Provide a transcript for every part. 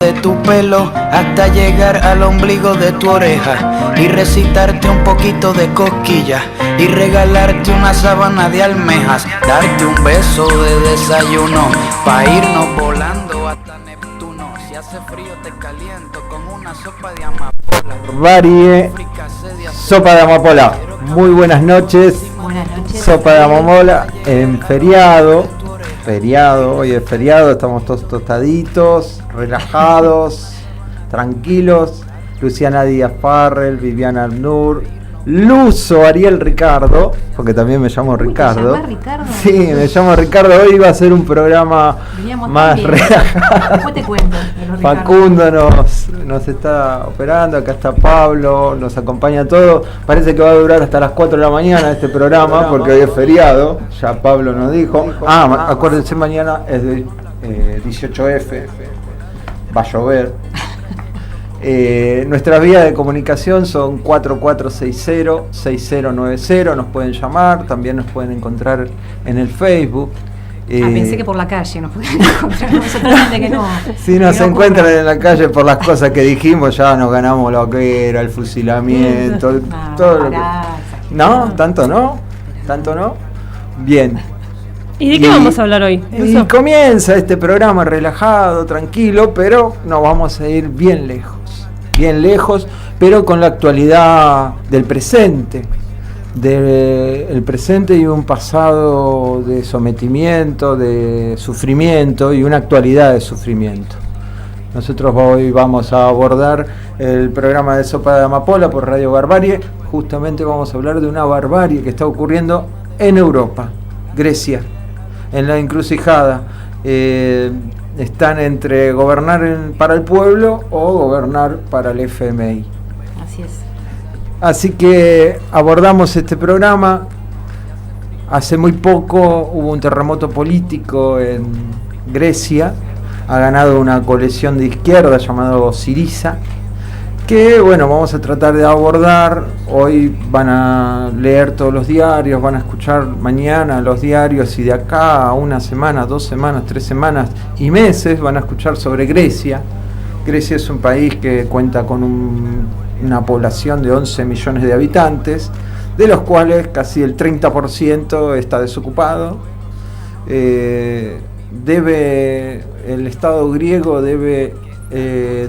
De tu pelo hasta llegar al ombligo de tu oreja y recitarte un poquito de cosquillas y regalarte una sábana de almejas, darte un beso de desayuno pa' irnos volando hasta Neptuno. Si hace frío te caliento con una sopa de amapola. Varie, sopa de amapola. Muy buenas noches. Buenas noches. Sopa de amapola en feriado. Hoy es feriado, estamos todos tostaditos, relajados, tranquilos. Luciana Díaz Farrell, Viviana Arnur, Luzo Ariel Ricardo, porque también me llamo Ricardo. ¿Te llamás Ricardo? Sí, me llamo Ricardo. Hoy va a ser un programa más relajado. Después te cuento. Facundo nos está operando, acá está Pablo, nos acompaña todo. Parece que va a durar hasta las 4 de la mañana este programa, porque hoy es feriado, ya Pablo nos dijo. Acuérdense, mañana es de 18F, va a llover. Nuestras vías de comunicación son 4460-6090, nos pueden llamar, también nos pueden encontrar en el Facebook. Pensé que por la calle nos podían encontrar, nosotros que no. Si nos encuentran en la calle por las cosas que dijimos, ya nos ganamos lo que era, el fusilamiento, todo lo que... ¿No? ¿Tanto no? Bien. ¿Y de qué vamos a hablar hoy? Y comienza este programa relajado, tranquilo, pero nos vamos a ir bien lejos, pero con la actualidad del presente. El presente y un pasado de sometimiento, de sufrimiento y una actualidad de sufrimiento. Nosotros hoy vamos a abordar el programa de Sopa de Amapola por Radio Barbarie. Justamente vamos a hablar de una barbarie que está ocurriendo en Europa, Grecia, en la encrucijada. Están entre gobernar para el pueblo o gobernar para el FMI. Así es. Así que abordamos este programa. Hace muy poco hubo un terremoto político en Grecia. Ha ganado una coalición de izquierda llamada Syriza, que vamos a tratar de abordar. Hoy van a leer todos los diarios, van a escuchar mañana los diarios, y de acá a una semana, 2 semanas, 3 semanas y meses van a escuchar sobre Grecia. Grecia es un país que cuenta con una población de 11 millones de habitantes, de los cuales casi el 30% está desocupado. El Estado griego debe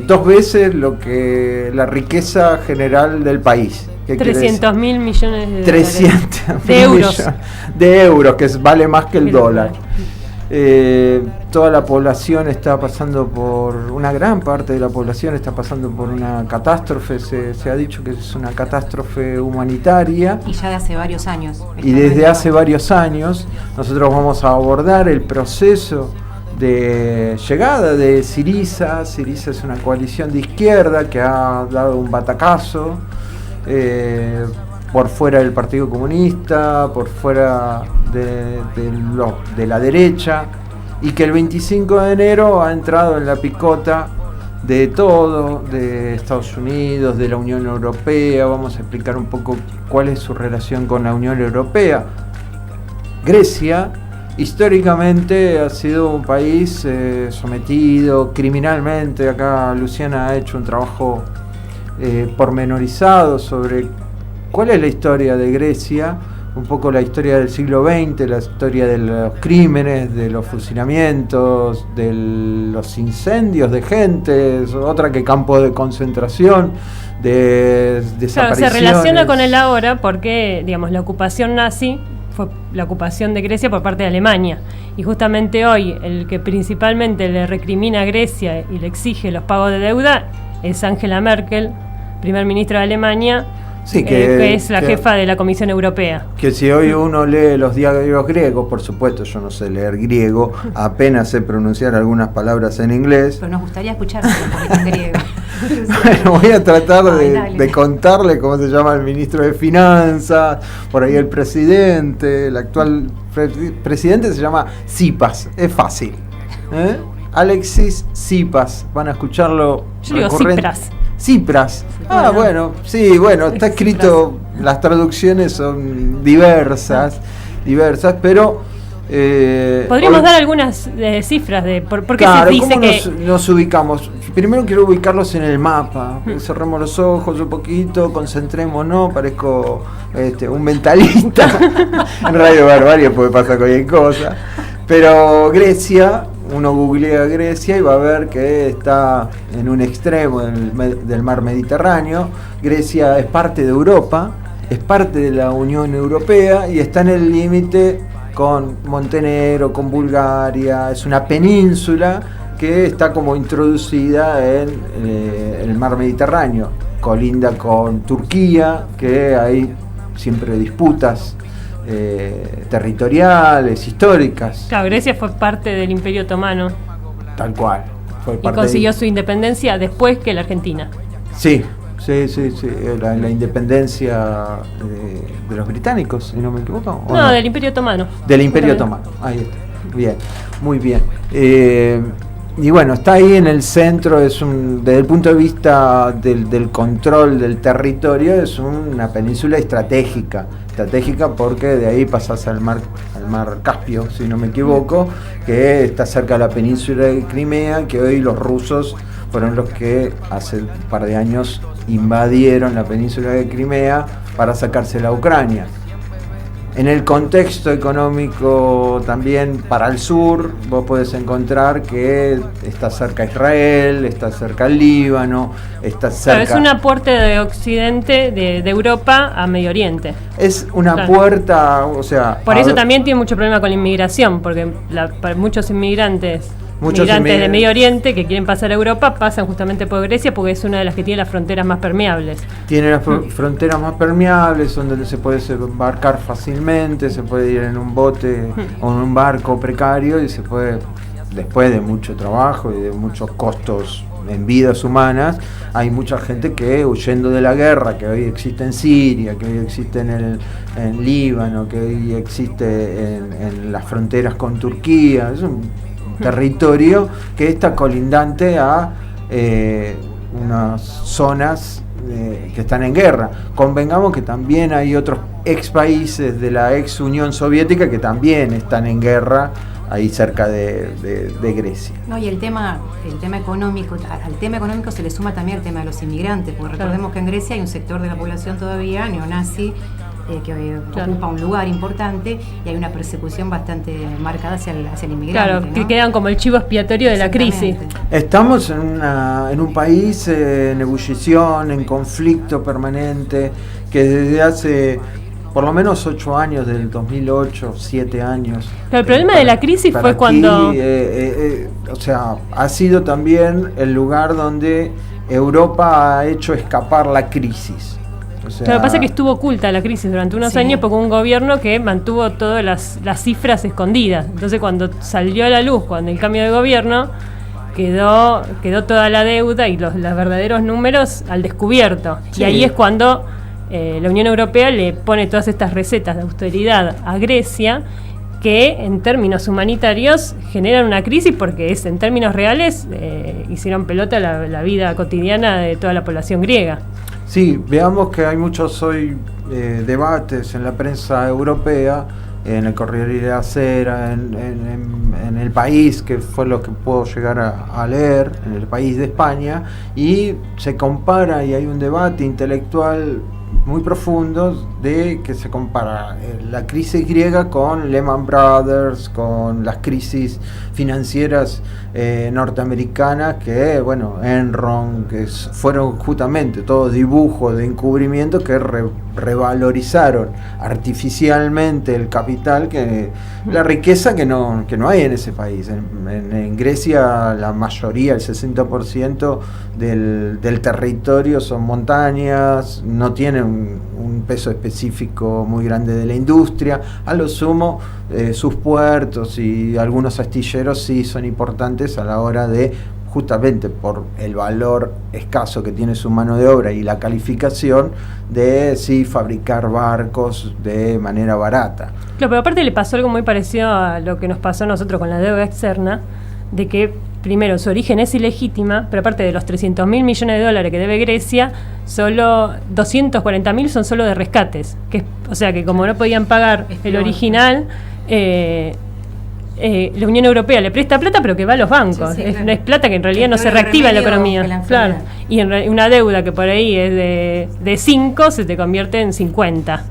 2 veces lo que la riqueza general del país. 300.000 millones de euros. De euros, que vale más que el dólar. Toda la población está pasando una gran parte de la población está pasando por una catástrofe. Se ha dicho que es una catástrofe humanitaria. Y ya de hace varios años. Y desde hace varios años nosotros vamos a abordar el proceso de llegada de Syriza. Syriza es una coalición de izquierda que ha dado un batacazo por fuera del Partido Comunista, por fuera de la derecha, y que el 25 de enero ha entrado en la picota de todo, de Estados Unidos, de la Unión Europea. Vamos a explicar un poco cuál es su relación con la Unión Europea. Grecia históricamente ha sido un país sometido criminalmente. Acá Luciana ha hecho un trabajo pormenorizado sobre cuál es la historia de Grecia, un poco la historia del siglo XX, la historia de los crímenes, de los fusilamientos, de los incendios de gente, otra que campos de concentración, de desapariciones. Claro, se relaciona con el ahora porque, la ocupación nazi fue la ocupación de Grecia por parte de Alemania. Y justamente hoy el que principalmente le recrimina a Grecia y le exige los pagos de deuda es Angela Merkel, primer ministra de Alemania. Sí, que es la jefa de la Comisión Europea. Que si hoy uno lee los diarios griegos, por supuesto yo no sé leer griego, apenas sé pronunciar algunas palabras en inglés. Pero nos gustaría escuchar un poquito en griego. Bueno, voy a tratar de contarle cómo se llama el ministro de Finanzas, por ahí el presidente, el actual presidente se llama Tsipras, es fácil. Alexis Tsipras, van a escucharlo. Yo digo Tsipras. Está escrito, las traducciones son diversas, pero Podríamos dar algunas cifras de por qué claro, se dice ¿cómo nos ubicamos? primero quiero ubicarlos en el mapa. Cerremos los ojos un poquito, concentrémonos, parezco un mentalista. En Radio Barbarie puede pasar cualquier cosa. Pero Grecia, uno googlea Grecia y va a ver que está en un extremo del mar Mediterráneo. Grecia es parte de Europa, es parte de la Unión Europea y está en el límite con Montenegro, con Bulgaria. Es una península que está como introducida en el mar Mediterráneo. Colinda con Turquía, que hay siempre disputas territoriales, históricas. Claro, Grecia fue parte del Imperio Otomano. Tal cual. Fue Y parte consiguió su independencia después que la Argentina. Sí. La independencia de los británicos, si no me equivoco. No, del Imperio Otomano. Del Imperio Otomano, ahí está. Bien, muy bien. Y bueno, está ahí en el centro, desde el punto de vista del control del territorio, es una península estratégica porque de ahí pasás al mar Caspio, si no me equivoco, que está cerca de la península de Crimea, que hoy los rusos fueron los que hace un par de años invadieron la península de Crimea para sacársela a Ucrania. En el contexto económico también para el sur, vos podés encontrar que está cerca Israel, está cerca el Líbano, está cerca... Claro, es una puerta de Occidente, de Europa a Medio Oriente. Es una puerta, o sea... Por eso también tiene mucho problema con la inmigración, porque para muchos inmigrantes de Medio Oriente que quieren pasar a Europa pasan justamente por Grecia porque es una de las que tiene las fronteras más permeables. Tiene las fronteras más permeables, donde se puede embarcar fácilmente, se puede ir en un bote o en un barco precario y se puede, después de mucho trabajo y de muchos costos en vidas humanas, hay mucha gente que huyendo de la guerra que hoy existe en Siria, que hoy existe en Líbano, que hoy existe en las fronteras con Turquía, es un territorio que está colindante a unas zonas que están en guerra. Convengamos que también hay otros ex países de la ex Unión Soviética que también están en guerra ahí cerca de Grecia. No, y el tema económico, al tema económico se le suma también el tema de los inmigrantes, porque recordemos que en Grecia hay un sector de la población todavía neonazi que ocupa un lugar importante y hay una persecución bastante marcada hacia el inmigrante. Claro, que quedan como el chivo expiatorio de la crisis. Estamos en un país en ebullición, en conflicto permanente, que desde hace por lo menos 8 años, del 2008, 7 años. Pero el problema de la crisis fue cuando... o sea, ha sido también el lugar donde Europa ha hecho escapar la crisis. O sea, lo que pasa es que estuvo oculta la crisis durante unos años porque un gobierno que mantuvo todas las cifras escondidas. Entonces cuando salió a la luz, cuando el cambio de gobierno, quedó toda la deuda y los verdaderos números al descubierto. Sí. Y ahí es cuando la Unión Europea le pone todas estas recetas de austeridad a Grecia, que en términos humanitarios generan una crisis porque en términos reales hicieron pelota la vida cotidiana de toda la población griega. Sí, veamos que hay muchos hoy debates en la prensa europea, en el Corriere della Sera, en El País, que fue lo que puedo llegar a leer, en El País de España, y se compara y hay un debate intelectual muy profundo de que se compara la crisis griega con Lehman Brothers, con las crisis financieras norteamericanas, que bueno, Enron, que fueron justamente todos dibujos de encubrimiento que revalorizaron artificialmente el capital, que la riqueza que no hay en ese país. En Grecia la mayoría, el 60% del territorio son montañas, no tienen un peso específico muy grande de la industria. A lo sumo sus puertos y algunos astilleros sí son importantes a la hora de, justamente por el valor escaso que tiene su mano de obra y la calificación, de sí fabricar barcos de manera barata. Claro, pero aparte le pasó algo muy parecido a lo que nos pasó a nosotros con la deuda externa, de que primero su origen es ilegítima, pero aparte de los 300.000 millones de dólares que debe Grecia, solo 240.000 son solo de rescates, o sea que como no podían pagar el original, la Unión Europea le presta plata, pero que va a los bancos. Sí, No es plata que en realidad no se reactiva en la economía. Claro. Y una deuda que por ahí es de 5 se te convierte en 50.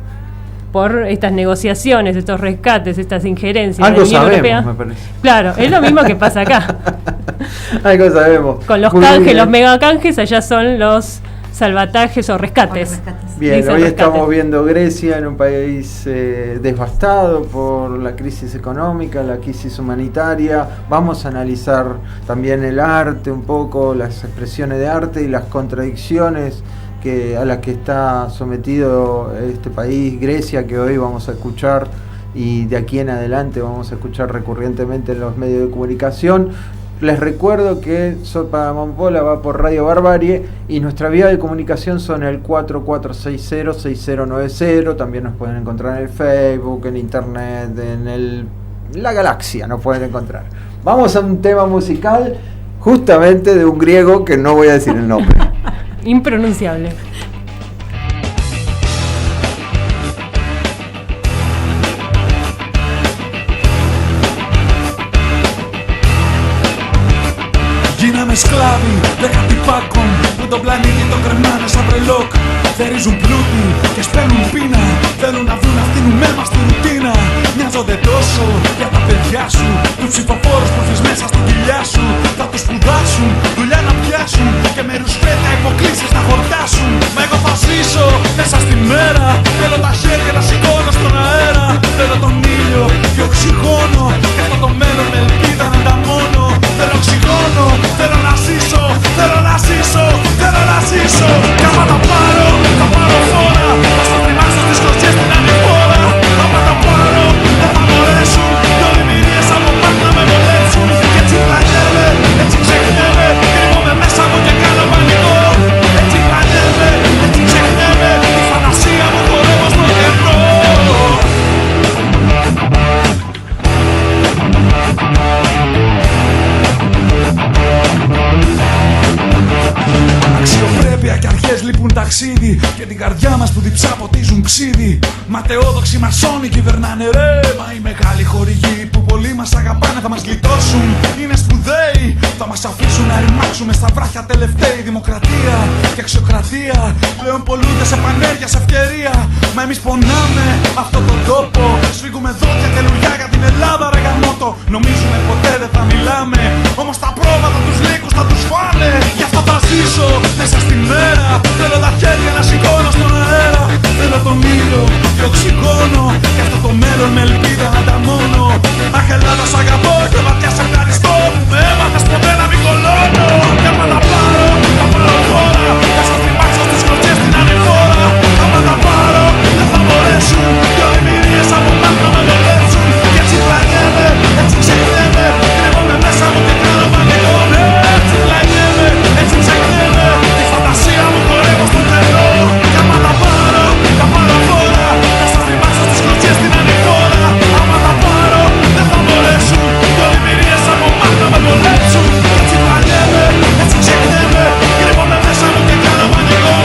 Por estas negociaciones, estos rescates, estas injerencias de la Unión Europea. Me parece. Claro, es lo mismo que pasa acá. Algo sabemos. Con los canjes, los megacanjes, allá son los salvatajes o rescates. Bien, hoy estamos viendo Grecia en un país devastado por la crisis económica, la crisis humanitaria. Vamos a analizar también el arte un poco, las expresiones de arte y las contradicciones a las que está sometido este país, Grecia, que hoy vamos a escuchar y de aquí en adelante vamos a escuchar recurrentemente en los medios de comunicación. Les recuerdo que Sopa Amapola va por Radio Barbarie y nuestra vía de comunicación son el 4460-6090. También nos pueden encontrar en el Facebook, en internet, en la galaxia nos pueden encontrar. Vamos a un tema musical justamente de un griego que no voy a decir el nombre. Impronunciable. Γίναμε σκλάβοι δεκατυπάκων που τον πλανήτη τον κρεμάνε σαν τρελόκ. Θερίζουν πλούτη και σπαίνουν πείνα. Θέλουν να βρουν αυτήν μέμα στη ρουτίνα. Νοιάζονται τόσο για τα παιδιά σου. Τους ψηφοφόρους που έχεις μέσα στην κοιλιά σου. Θα τους σπουδάσουν, δουλειά να πιάσουν. Και με ρουσφέτα υποκλήσεις να χορτάσουν. Μα εγώ θα ζήσω μέσα στη μέρα. Θέλω τα χέρια να σηκώνω στον αέρα. Θέλω τον ήλιο και οξυγόνο. Και αυτό το μέλλον με ελπίδα να ανταμώνω. Θέλω οξυγόνο, θέλω να ζήσω. Θέλω να ζήσω, θέλω να ζήσω. Κι άμα τα πάρω φόρα. Θα στα τριμάξω στις κλωτσιές την ανηφόρα. Άμα τα πάρω, δεν θα μπορέσουν. Δυο δημιουργίες από πάνω να με βολέψουν. Κι έτσι πλανιέμαι, έτσι ξεχνιέμαι. Κρύβομαι μέσα μου και κάνω πανικό. Έτσι πλανιέμαι, έτσι ξεχνιέμαι. Η φαντασία μου χορεύω στο καιρό. Αξιοπρέπεια και αρχές λείπουν ταξίδι. Και την καρδιά μας που διψά ποτίζουν ξύδι. Ματαιόδοξοι μασόνοι κυβερνάνε ρε. Μα οι μεγάλοι χορηγοί που πολλοί μας αγαπάνε θα μας γλιτώσουν. Είναι σπουδαίοι, θα μας αφήσουν να ρημάξουμε στα βράχια τελευταίοι. Δημοκρατία και αξιοκρατία πλέον πολλούνται σε πανέργεια, σε ευκαιρία. Μα εμείς πονάμε αυτόν τον τόπο. Σφίγγουμε δόντια και λουριά για την Ελλάδα ρε γαμώτο. Νομίζουμε ποτέ δεν θα μιλάμε. Όμως τα πρόβατα τους λύκους θα τους φάνε. Γι' αυτό θα ζήσω μέσα στη μέρα. Θέλω τα χέρια να σηκώνω στον αέρα. Θέλω τον ήλιο και οξυγόνο. Και αυτό το μέλλον με ελπίδα να ανταμώνω. Αχ Ελλάδα σ' αγαπώ και βαθιά σε ευχαριστώ που με έμαθες ποτέ να μην κολώνω. Κι άμα τα πάρω φόρα. Θα σας τρυπάξω στις κλωτσιές την ανηφόρα. Άμα τα πάρω δεν θα μπορέσουν. Δυο δημιουργίες από πάνω να με βολέψουν. Κι έτσι πλανιέμαι, έτσι ξεχνιέμαι. Κρύβομαι μέσα μου και κάνω πανικό. Έτσι πλανιέμαι, έτσι ξεχνιέμαι. Τη φαντασία μου χορεύω στο τρελό. Κι άμα τα πάρω φόρα. Θα σας τρυπάξω στις κλωτσιές την ανηφόρα. Άμα τα πάρω δεν θα μπορέσουν. Δυο δημιουργίες από πάνω να με βολέψουν. Έτσι πλανιέμαι, έτσι ξεχνιέμαι. Κρύβομαι μέσα μου και κάνω πανικό.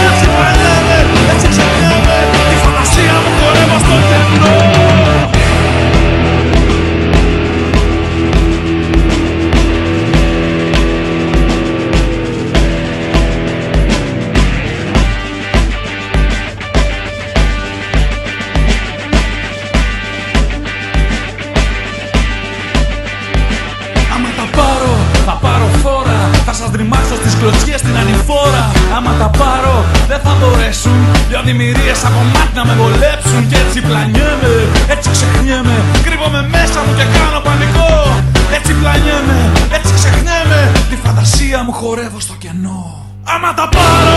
Έτσι πλανιέμαι, έτσι ξεχνιέμαι. Τη φαντασία μου χορεύω στο τρελό. Θα σας δρυμάξω στις κλωτσιές την ανηφόρα. Άμα τα πάρω δεν θα μπορέσουν. Δυο δημιουργίες από μάτι να με βολέψουν. Κι έτσι πλανιέμαι, έτσι ξεχνιέμαι. Κρύβομαι μέσα μου και κάνω πανικό. Έτσι πλανιέμαι, έτσι ξεχνιέμαι. Τη φαντασία μου χορεύω στο κενό. Άμα τα πάρω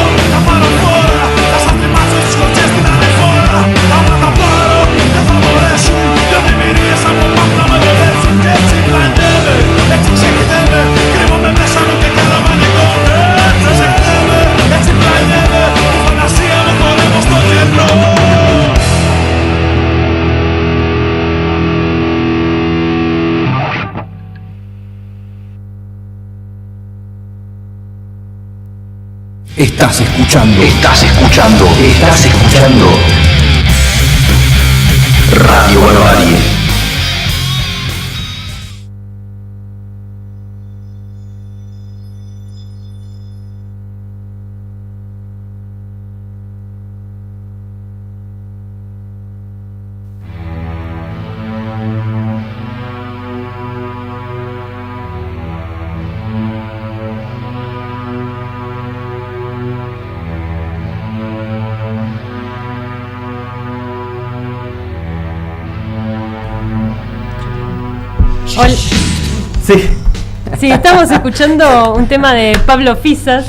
φόρα. Θα σας δρυμάξω στις κλωτσιές την ανηφόρα. Άμα τα πάρω δεν θα μπορέσουν. Δυο δημιουργίες από μάτι να με βολέψουν. Κι έτσι πλανιέμαι, έτσι ξεχνιέμαι. Κρύβομαι μέσα μου και κάνω πανικό. Έτσι ξεχνιέμαι, έτσι πλανιέμαι. Η φαντασία μου χορεύω στο κενό. Estás escuchando Radio Barbarie. Sí. Sí, estamos escuchando un tema de Pablo Fisas,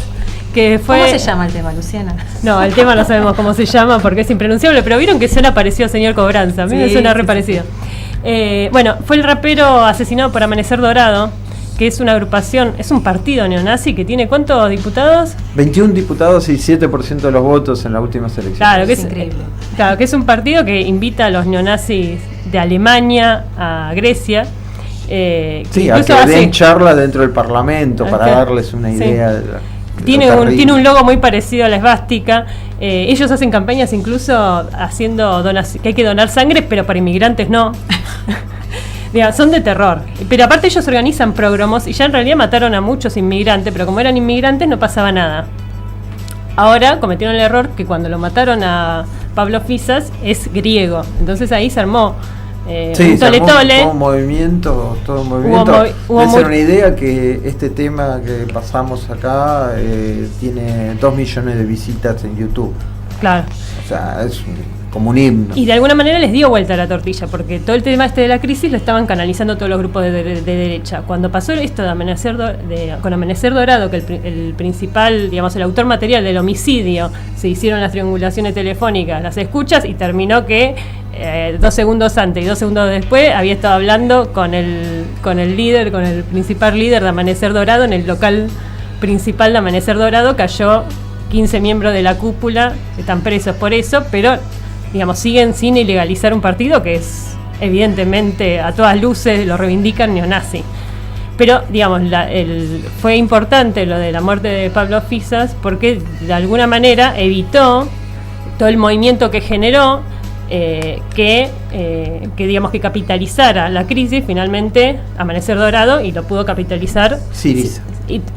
que fue... ¿Cómo se llama el tema, Luciana? No, el tema no sabemos cómo se llama porque es impronunciable, pero vieron que suena parecido a Señor Cobranza. A mí me suena re parecido. Bueno, fue el rapero asesinado por Amanecer Dorado, que es una agrupación, es un partido neonazi que tiene ¿cuántos diputados? 21 diputados y 7% de los votos en las últimas elecciones. Claro, que es increíble. Claro, que es un partido que invita a los neonazis de Alemania a Grecia. Sí, a que den charla dentro del Parlamento para darles una idea de tiene un logo muy parecido a la esvástica. Ellos hacen campañas incluso haciendo que hay que donar sangre, pero para inmigrantes no. Mira, son de terror. Pero aparte ellos organizan progromos y ya en realidad mataron a muchos inmigrantes, pero como eran inmigrantes no pasaba nada. Ahora cometieron el error que cuando lo mataron a Pablo Fisas es griego. Entonces ahí se armó un tole-tole. Todo un movimiento. Debe ser una idea que este tema que pasamos acá tiene 2 millones de visitas en YouTube. Claro. O sea, es como un himno. Y de alguna manera les dio vuelta a la tortilla, porque todo el tema de la crisis lo estaban canalizando todos los grupos de derecha. Cuando pasó esto con Amanecer Dorado, que el principal, digamos, el autor material del homicidio, se hicieron las triangulaciones telefónicas, las escuchas, y terminó que 2 segundos antes y 2 segundos después había estado hablando con el principal líder de Amanecer Dorado en el local principal de Amanecer Dorado. Cayó 15 miembros de la cúpula, están presos por eso, pero digamos, siguen sin ilegalizar un partido que es evidentemente a todas luces lo reivindican neonazi. Pero digamos, fue importante lo de la muerte de Pablo Fisas porque de alguna manera evitó todo el movimiento que generó que digamos que capitalizara la crisis finalmente Amanecer Dorado, y lo pudo capitalizar Syriza.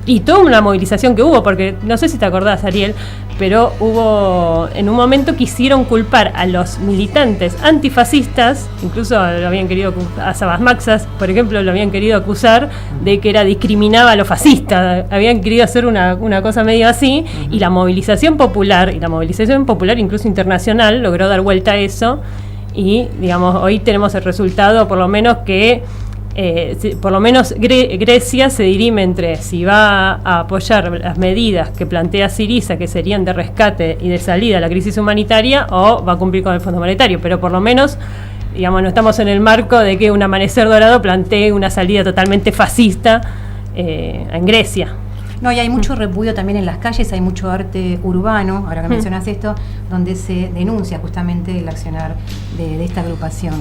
Y toda una movilización que hubo, porque no sé si te acordás, Ariel, pero hubo en un momento quisieron culpar a los militantes antifascistas, incluso lo habían querido, a Sabas Maxas, por ejemplo, lo habían querido acusar de que discriminaba a los fascistas, habían querido hacer una cosa medio así, y la movilización popular incluso internacional logró dar vuelta a eso, y digamos, hoy tenemos el resultado, por lo menos que por lo menos Grecia se dirime entre si va a apoyar las medidas que plantea Syriza, que serían de rescate y de salida a la crisis humanitaria, o va a cumplir con el Fondo Monetario, pero por lo menos, digamos, no estamos en el marco de que un Amanecer Dorado plantee una salida totalmente fascista en Grecia. No, y hay mucho repudio también en las calles, hay mucho arte urbano, ahora que mencionas esto, donde se denuncia justamente el accionar de esta agrupación,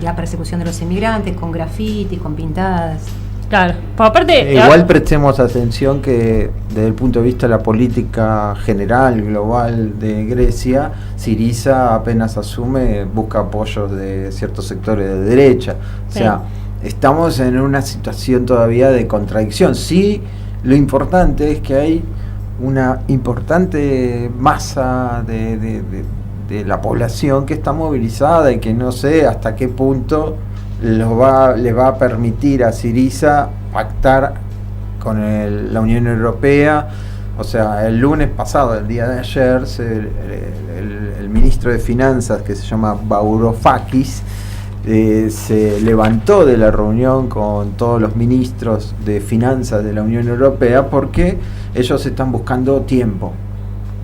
la persecución de los inmigrantes, con grafitis, con pintadas. Claro, pues aparte... igual prestemos atención que desde el punto de vista de la política general, global de Grecia, Syriza apenas asume, busca apoyos de ciertos sectores de derecha. O sea, estamos en una situación todavía de contradicción. Sí, lo importante es que hay una importante masa de la población que está movilizada y que no sé hasta qué punto le va a permitir a Syriza pactar con la Unión Europea. O sea, el lunes pasado, el día de ayer, el ministro de Finanzas, que se llama Varoufakis, se levantó de la reunión con todos los ministros de finanzas de la Unión Europea porque ellos están buscando tiempo.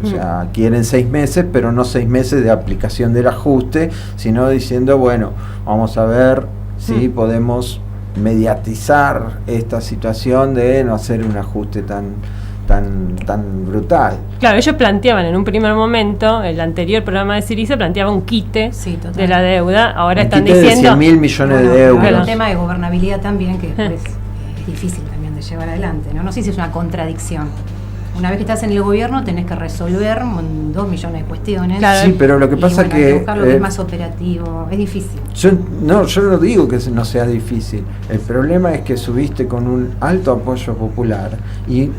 O sea, quieren 6 meses, pero no 6 meses de aplicación del ajuste, sino diciendo, bueno, vamos a ver si podemos mediatizar esta situación de no hacer un ajuste tan brutal. Claro, ellos planteaban en un primer momento, el anterior programa de Syriza planteaba un quite de la deuda, ahora están diciendo... de 100.000 millones de euros. Hay un tema de gobernabilidad también que es difícil también de llevar adelante, ¿no? No sé si es una contradicción. Una vez que estás en el gobierno tenés que resolver 2 millones de cuestiones. Claro. Sí, pero lo que pasa es que... buscar lo que es más operativo, es difícil. Yo no digo que no sea difícil. El problema es que subiste con un alto apoyo popular y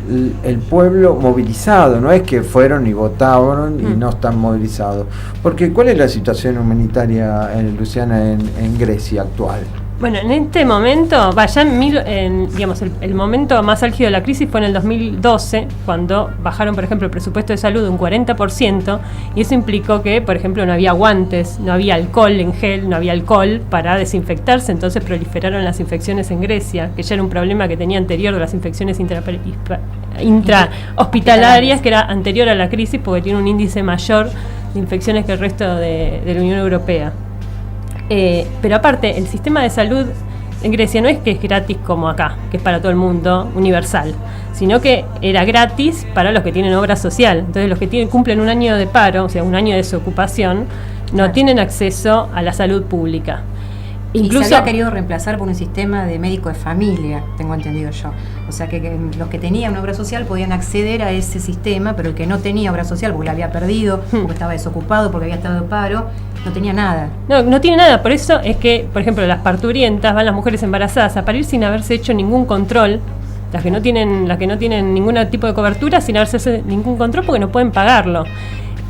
el pueblo movilizado, no es que fueron y votaron y no están movilizados. Porque ¿cuál es la situación humanitaria, Luciana, en Grecia actual? Bueno, en este momento, digamos, el momento más álgido de la crisis fue en el 2012, cuando bajaron, por ejemplo, el presupuesto de salud un 40%, y eso implicó que, por ejemplo, no había guantes, no había alcohol en gel, no había alcohol para desinfectarse, entonces proliferaron las infecciones en Grecia, que ya era un problema que tenía anterior de las infecciones intrahospitalarias, que era anterior a la crisis, porque tiene un índice mayor de infecciones que el resto de la Unión Europea. Pero aparte, el sistema de salud en Grecia no es que es gratis como acá, que es para todo el mundo, universal, sino que era gratis para los que tienen obra social. Entonces los que cumplen un año de paro, o sea, un año de desocupación, no tienen acceso a la salud pública. Incluso se había querido reemplazar por un sistema de médico de familia, tengo entendido yo. O sea que los que tenían una obra social podían acceder a ese sistema, pero el que no tenía obra social, porque la había perdido, porque estaba desocupado, porque había estado de paro, no tenía nada. No tiene nada. Por eso es que, por ejemplo, las parturientas van las mujeres embarazadas a parir sin haberse hecho ningún control. Las que no tienen ningún tipo de cobertura, sin haberse hecho ningún control, porque no pueden pagarlo.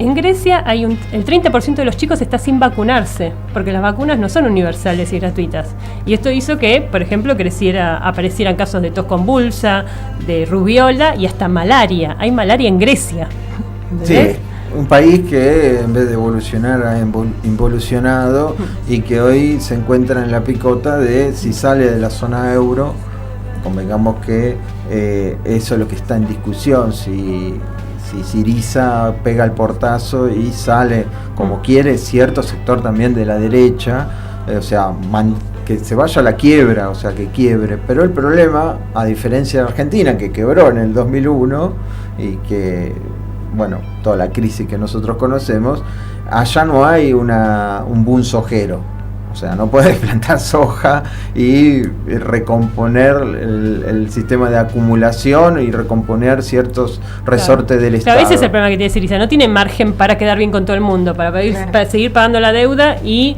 En Grecia el 30% de los chicos está sin vacunarse, porque las vacunas no son universales y gratuitas. Y esto hizo que, por ejemplo, aparecieran casos de tos convulsa, de rubiola y hasta malaria. Hay malaria en Grecia. ¿Entendés? Sí, un país que en vez de evolucionar ha involucionado y que hoy se encuentra en la picota de si sale de la zona euro. Convengamos que eso es lo que está en discusión, si Syriza pega el portazo y sale como quiere cierto sector también de la derecha, o sea, que se vaya a la quiebra, o sea, que quiebre. Pero el problema, a diferencia de Argentina, que quebró en el 2001 y que, bueno, toda la crisis que nosotros conocemos, allá no hay un boom sojero. O sea, no puedes plantar soja y recomponer el sistema de acumulación y recomponer ciertos resortes del Estado. A veces es el problema que tiene Syriza, no tiene margen para quedar bien con todo el mundo, para seguir pagando la deuda y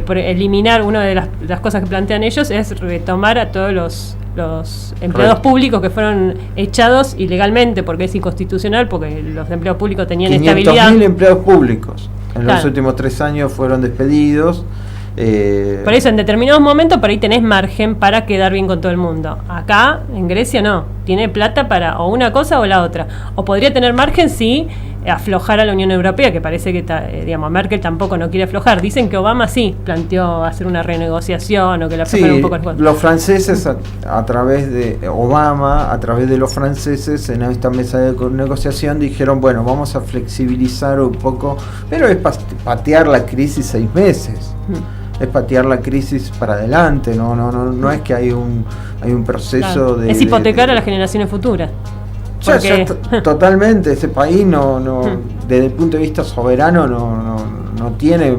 por eliminar. Una de las cosas que plantean ellos es retomar a todos los empleados públicos que fueron echados ilegalmente, porque es inconstitucional, porque los empleados públicos tenían estabilidad. 500.000 empleados públicos en los últimos 3 años fueron despedidos. Por eso en determinados momentos por ahí tenés margen para quedar bien con todo el mundo. Acá en Grecia no, tiene plata para o una cosa o la otra, o podría tener margen si aflojar a la Unión Europea, que parece que Merkel tampoco no quiere aflojar. Dicen que Obama sí planteó hacer una renegociación o que la aflojara un poco. Los franceses a través de Obama, a través de los franceses en esta mesa de negociación dijeron, bueno, vamos a flexibilizar un poco, pero es patear la crisis 6 meses. Es patear la crisis para adelante, no es que hay un proceso de... Es hipotecar a las generaciones futuras. Totalmente, ese país desde el punto de vista soberano no tiene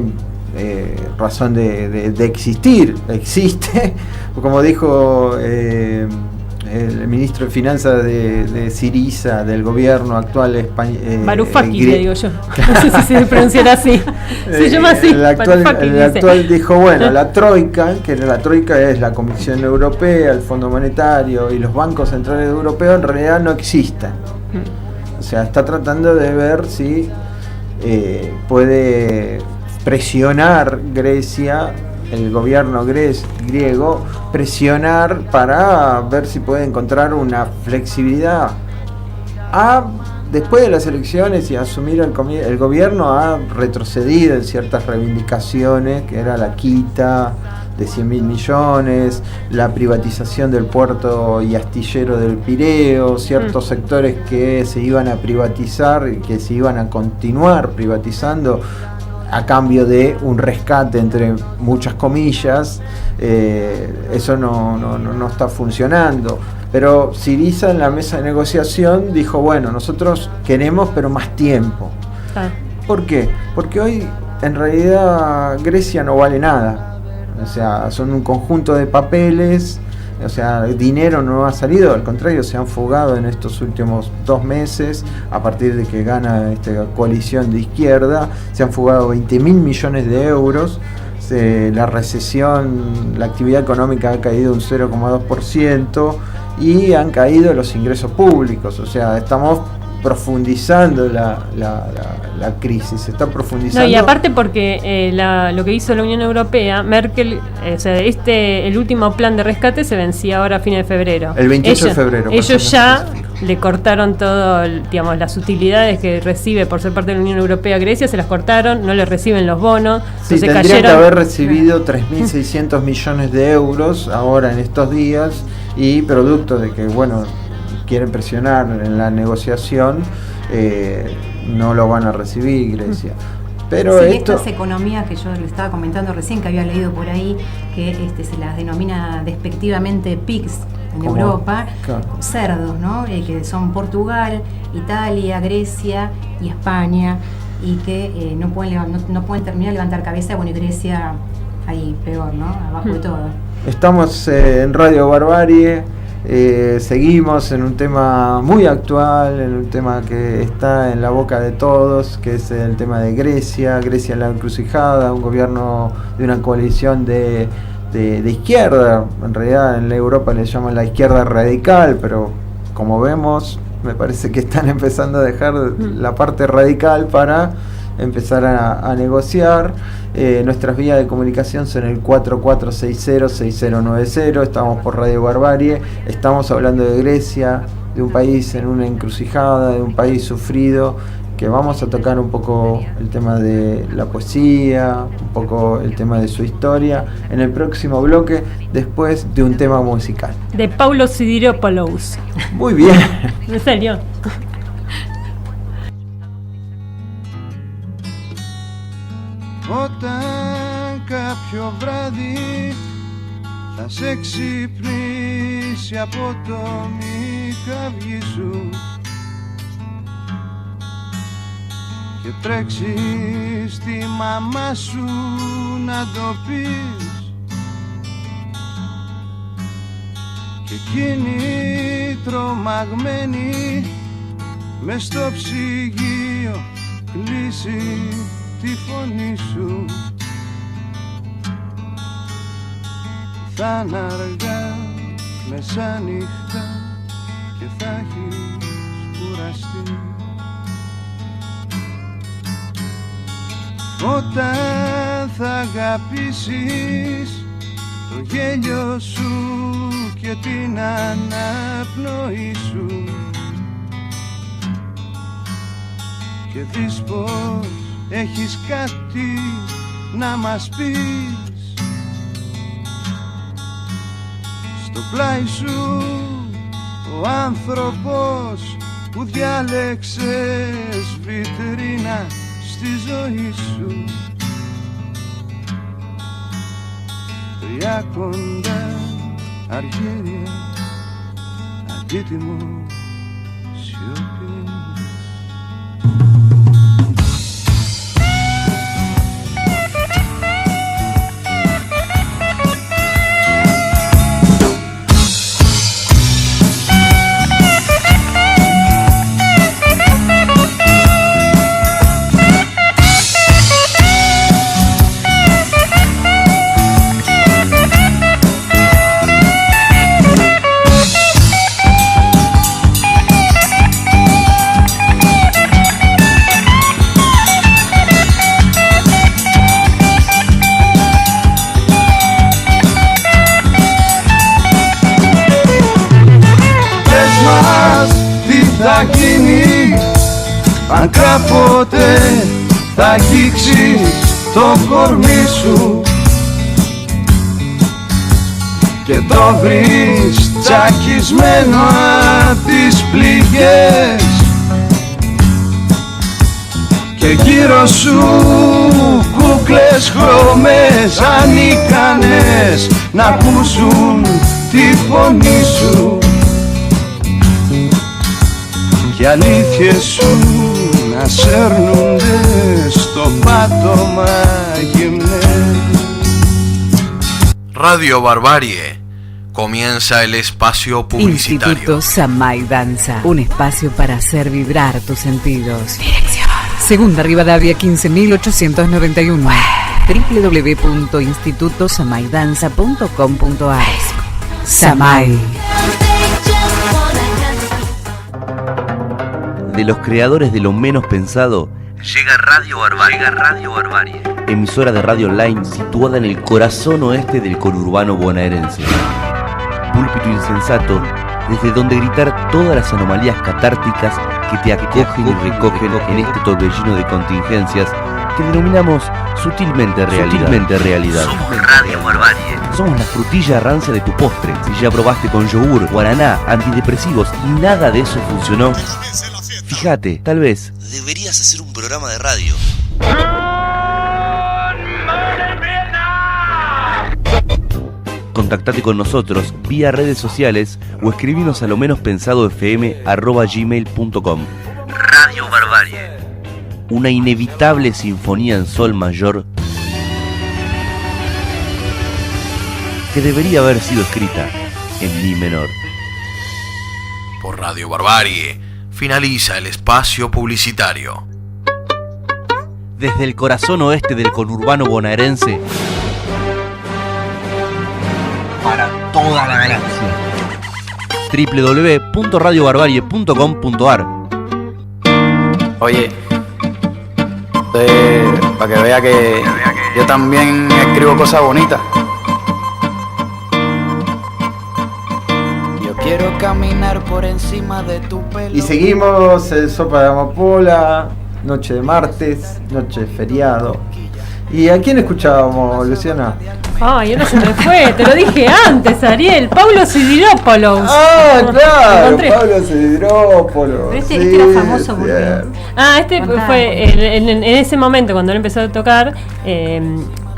razón de existir. Existe, como dijo el ministro de Finanzas de Syriza, del gobierno actual español. Varoufakis, le digo yo. No sé si se pronunciará así. Se llama así. El actual dijo, bueno, la Troika, la Troika es la Comisión Europea, el Fondo Monetario y los bancos centrales europeos, en realidad no existen. O sea, está tratando de ver si puede presionar Grecia, el gobierno griego, presionar para ver si puede encontrar una flexibilidad. Después de las elecciones y asumir el gobierno, ha retrocedido en ciertas reivindicaciones, que era la quita de 100.000 millones, la privatización del puerto y astillero del Pireo, ciertos sectores que se iban a privatizar y que se iban a continuar privatizando a cambio de un rescate, entre muchas comillas. Eso no está funcionando. Pero Syriza en la mesa de negociación dijo, bueno, nosotros queremos pero más tiempo. ¿Por qué? Porque hoy en realidad Grecia no vale nada. O sea, son un conjunto de papeles. O sea, el dinero no ha salido, al contrario, se han fugado en estos últimos 2 meses, a partir de que gana esta coalición de izquierda, se han fugado 20.000 millones de euros, la recesión, la actividad económica ha caído un 0,2% y han caído los ingresos públicos, o sea, estamos profundizando la crisis, se está profundizando. No, y aparte porque lo que hizo la Unión Europea, Merkel, el último plan de rescate se vencía ahora a fines de febrero. El 28 de febrero. Ellos ya le cortaron todo, digamos, las utilidades que recibe por ser parte de la Unión Europea Grecia, se las cortaron, no le reciben los bonos. Sí, tendrían que haber recibido 3.600 millones de euros ahora en estos días, y producto de que, bueno, quieren presionar en la negociación, no lo van a recibir Grecia. Pero sí, estas economías que yo le estaba comentando recién, que había leído por ahí, que se las denomina despectivamente pigs en Europa, claro, cerdos, ¿no? Que son Portugal, Italia, Grecia y España, y que no pueden terminar de levantar cabeza. Bueno, y Grecia ahí peor, ¿no? Abajo de todo. Estamos en Radio Barbarie. Seguimos en un tema muy actual, en un tema que está en la boca de todos, que es el tema de Grecia en la encrucijada, un gobierno de una coalición de izquierda. En realidad en la Europa le llaman la izquierda radical, pero como vemos, me parece que están empezando a dejar la parte radical para empezar a negociar. Nuestras vías de comunicación son el 4460-6090. Estamos por Radio Barbarie. Estamos hablando de Grecia, de un país en una encrucijada, de un país sufrido, que vamos a tocar un poco el tema de la poesía, un poco el tema de su historia en el próximo bloque, después de un tema musical de Paulo Sidiropoulos. Muy bien. ¿En serio? Όταν κάποιο βράδυ θα σε ξυπνήσει από το μικαβγί σου και τρέξεις στη μαμά σου να το πεις, και εκείνη τρομαγμένη μες στο ψυγείο κλείσει τη φωνή σου. Θα είναι αργά μεσάνυχτα και θα έχεις κουραστεί. Όταν θα αγαπήσεις το γέλιο σου και την αναπνοή σου και δεις πως έχεις κάτι να μας πεις, στο πλάι σου ο άνθρωπος που διάλεξες βιτρίνα στη ζωή σου, τρία κοντά αργύρια αντίτιμο σιωπή. Αν κάποτε θα αγγίξεις το κορμί σου και το βρεις τσακισμένο απ' τις πληγές και γύρω σου κούκλες χρώμες ανίκανες να ακούσουν τη φωνή σου και αλήθειες σου να σέρνονται στο πάτωμα γυμνές. Radio Barbarie. Comienza el espacio publicitario. Instituto Samay Danza, un espacio para hacer vibrar tus sentidos. Dirección: Segunda Rivadavia 15.891. www.institutosamaydanza.com.ar. Samay. de los creadores de Lo Menos Pensado, llega Radio Barbarie, emisora de radio online situada en el corazón oeste del conurbano bonaerense. Púlpito insensato, desde donde gritar todas las anomalías catárticas que te acogen y recogen en este torbellino de contingencias que denominamos sutilmente realidad. Somos Radio Barbarie. Somos la frutilla rancia de tu postre. Si ya probaste con yogur, guaraná, antidepresivos y nada de eso funcionó, fíjate, tal vez deberías hacer un programa de radio. Contactate con nosotros vía redes sociales o escribinos a lomenospensadofm@gmail.com. Radio Barbarie. Una inevitable sinfonía en sol mayor que debería haber sido escrita en mi menor. Por Radio Barbarie finaliza el espacio publicitario. Desde el corazón oeste del conurbano bonaerense para toda la galaxia. www.radiobarbarie.com.ar. Oye, para que vea que yo también escribo cosas bonitas. Yo quiero caminar por encima de tu pelo. Y seguimos en Sopa de Amapola, noche de martes, noche de feriado. ¿Y a quién escuchábamos, Luciana? Ay, ahora se me fue, te lo dije antes, Ariel. Paulo Sidiropoulos. Ah, claro, Paulo Sidiropoulos. Este era famoso porque... este fue en ese momento cuando él empezó a tocar.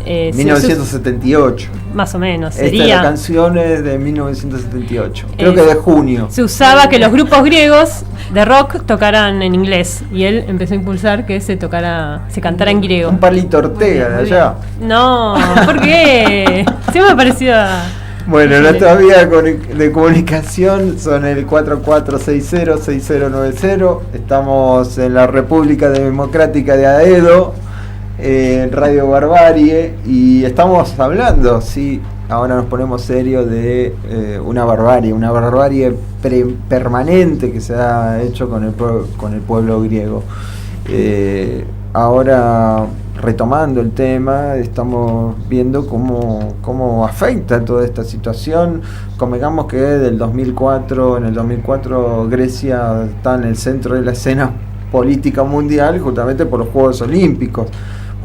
1978. Más o menos. Esta es la canción de 1978. Creo que de junio. Se usaba que los grupos griegos de rock tocaran en inglés. Y él empezó a impulsar que se cantara en griego. Un Palito Ortega de allá. No, ¿por qué? Siempre me pareció Bueno, nuestra vía de comunicación son el 4460-6090. Estamos en la República Democrática de Aedo, en Radio Barbarie, y estamos hablando, sí, ahora nos ponemos serios, de una barbarie permanente que se ha hecho con el pueblo griego. Ahora, retomando el tema, estamos viendo cómo afecta toda esta situación. Convengamos que en el 2004 Grecia está en el centro de la escena política mundial justamente por los Juegos Olímpicos.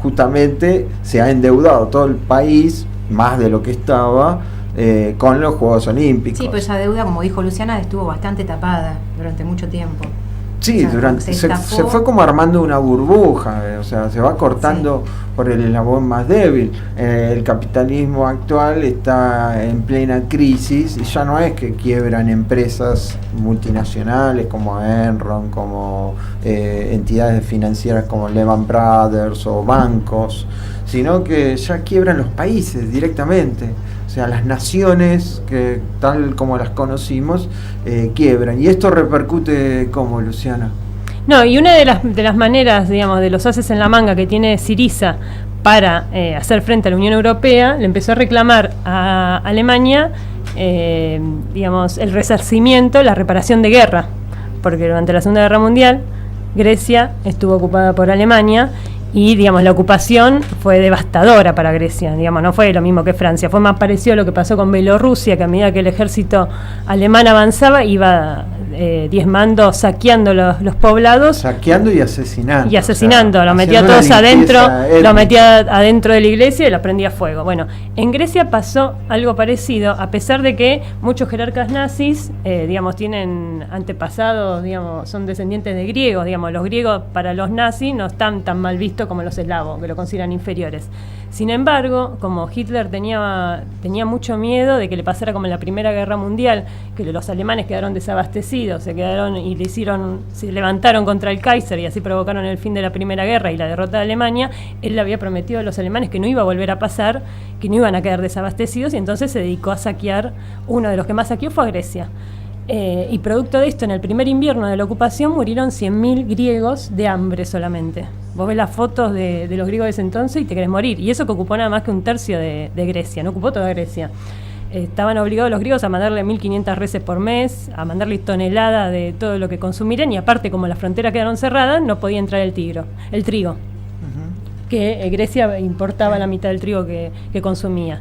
Justamente se ha endeudado todo el país, más de lo que estaba, con los Juegos Olímpicos. Sí, pues esa deuda, como dijo Luciana, estuvo bastante tapada durante mucho tiempo. Sí, o sea, se fue como armando una burbuja, o sea, se va cortando por el eslabón más débil. El capitalismo actual está en plena crisis y ya no es que quiebran empresas multinacionales como Enron, como entidades financieras como Lehman Brothers o bancos, sino que ya quiebran los países directamente. O sea, las naciones, que tal como las conocimos, quiebran. Y esto repercute ¿cómo, Luciana? No, y una de las maneras, digamos, de los ases en la manga que tiene Syriza para hacer frente a la Unión Europea, le empezó a reclamar a Alemania, digamos, el resarcimiento, la reparación de guerra, porque durante la Segunda Guerra Mundial Grecia estuvo ocupada por Alemania. Y, digamos, la ocupación fue devastadora para Grecia, digamos, no fue lo mismo que Francia, fue más parecido a lo que pasó con Bielorrusia, que a medida que el ejército alemán avanzaba, iba diezmando, saqueando los poblados. Saqueando y asesinando. Y asesinando, o sea, lo metía todos adentro, lo metía adentro de la iglesia y lo prendía a fuego. Bueno, en Grecia pasó algo parecido, a pesar de que muchos jerarcas nazis, digamos, tienen antepasados, digamos, son descendientes de griegos, digamos, los griegos para los nazis no están tan mal vistos como los eslavos, que lo consideran inferiores. Sin embargo, como Hitler tenía mucho miedo de que le pasara como en la Primera Guerra Mundial, que los alemanes quedaron desabastecidos, se levantaron contra el Kaiser y así provocaron el fin de la Primera Guerra y la derrota de Alemania, él le había prometido a los alemanes que no iba a volver a pasar, que no iban a quedar desabastecidos, y entonces se dedicó a saquear. Uno de los que más saqueó fue a Grecia. Y producto de esto, en el primer invierno de la ocupación murieron 100.000 griegos de hambre solamente. Vos ves las fotos de los griegos de ese entonces y te querés morir. Y eso que ocupó nada más que un tercio de Grecia, no ocupó toda Grecia. estaban obligados los griegos a mandarle 1.500 reses por mes, a mandarle tonelada de todo lo que consumieran, y aparte, como las fronteras quedaron cerradas, no podía entrar el trigo, que Grecia importaba la mitad del trigo que consumía.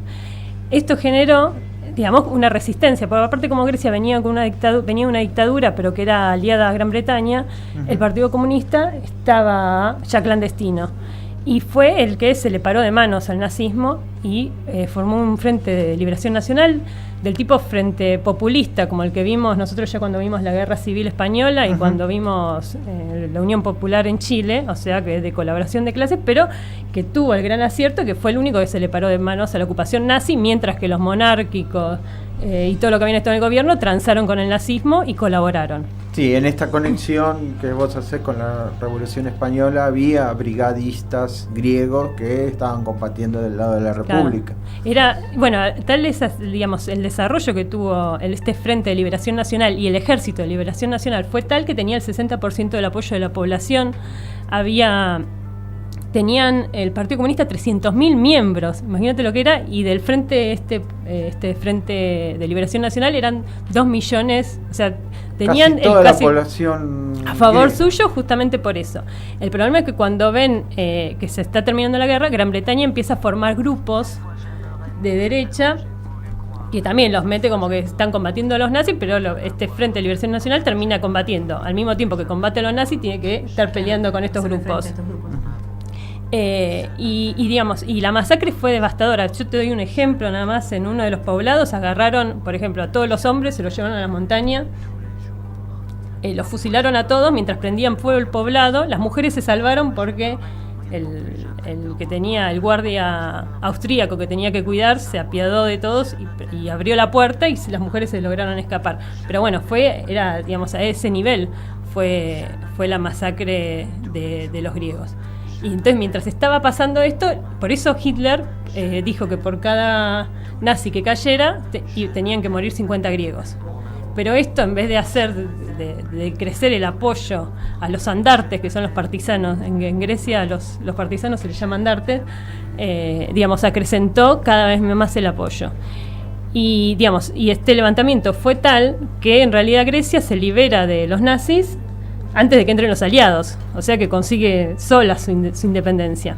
Esto generó, digamos, una resistencia, porque aparte, como Grecia venía con una dictadura, pero que era aliada a Gran Bretaña, el Partido Comunista estaba ya clandestino. Y fue el que se le paró de manos al nazismo y formó un Frente de Liberación Nacional del tipo frente populista, como el que vimos nosotros ya cuando vimos la Guerra Civil Española y cuando vimos la Unión Popular en Chile, o sea, que de colaboración de clases, pero que tuvo el gran acierto que fue el único que se le paró de manos a la ocupación nazi, mientras que los monárquicos y todo lo que había estado en el gobierno transaron con el nazismo y colaboraron. Sí, en esta conexión que vos hacés con la Revolución Española había brigadistas griegos que estaban combatiendo del lado de la República. Claro. Era, bueno, tal es, digamos, el desarrollo que tuvo este Frente de Liberación Nacional y el Ejército de Liberación Nacional fue tal que tenía el 60% del apoyo de la población. Tenían el Partido Comunista 300.000 miembros, imagínate lo que era, y del frente este Frente de Liberación Nacional eran 2 millones, o sea, tenían casi toda la población a favor suyo justamente por eso. El problema es que cuando ven que se está terminando la guerra, Gran Bretaña empieza a formar grupos de derecha que también los mete como que están combatiendo a los nazis, pero este Frente de Liberación Nacional termina combatiendo. Al mismo tiempo que combate a los nazis, tiene que estar peleando con estos grupos. Digamos, y la masacre fue devastadora. Yo te doy un ejemplo nada más. En uno de los poblados agarraron, por ejemplo, a todos los hombres, se los llevaron a la montaña, los fusilaron a todos mientras prendían fuego el poblado. Las mujeres se salvaron porque el que tenía, el guardia austríaco que tenía que cuidar, se apiadó de todos y abrió la puerta y las mujeres se lograron escapar. Pero bueno, era digamos, a ese nivel fue la masacre de los griegos. Y entonces, mientras estaba pasando esto, por eso Hitler dijo que por cada nazi que cayera tenían que morir 50 griegos. Pero esto, en vez de hacer de crecer el apoyo a los andartes, que son los partisanos, en Grecia los partisanos se les llama andartes, digamos, acrecentó cada vez más el apoyo. Y digamos, y este levantamiento fue tal que en realidad Grecia se libera de los nazis antes de que entren los aliados, o sea que consigue sola su independencia.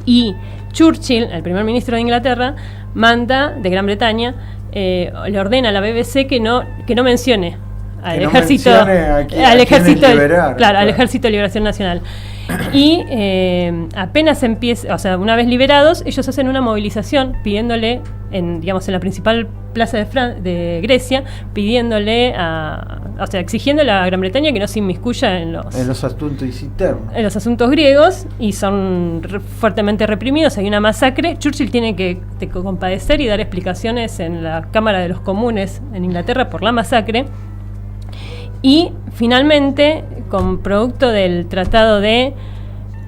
Y Churchill, el primer ministro de Inglaterra, de Gran Bretaña, le ordena a la BBC que no mencione al ejército, al ejército de Liberación Nacional. Y apenas empieza, o sea, una vez liberados, ellos hacen una movilización pidiéndole, en la principal plaza de Grecia, pidiéndole exigiéndole a Gran Bretaña que no se inmiscuya en los asuntos internos, en los asuntos griegos, y son fuertemente reprimidos. Hay una masacre. Churchill tiene que compadecer y dar explicaciones en la Cámara de los Comunes en Inglaterra por la masacre. Y finalmente, con producto del Tratado de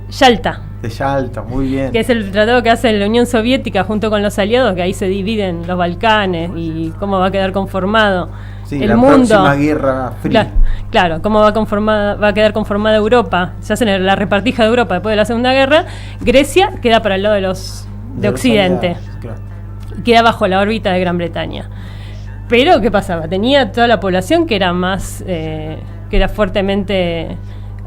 Yalta. De Yalta, muy bien. Que es el tratado que hace la Unión Soviética junto con los aliados, que ahí se dividen los Balcanes y cómo va a quedar conformado el mundo. La próxima Guerra Fría. Claro, cómo va a quedar conformada Europa. Se hace la repartija de Europa después de la Segunda Guerra. Grecia queda para el lado de Occidente. Aliados, claro. Queda bajo la órbita de Gran Bretaña. Pero, ¿qué pasaba? Tenía toda la población que era más, que era fuertemente,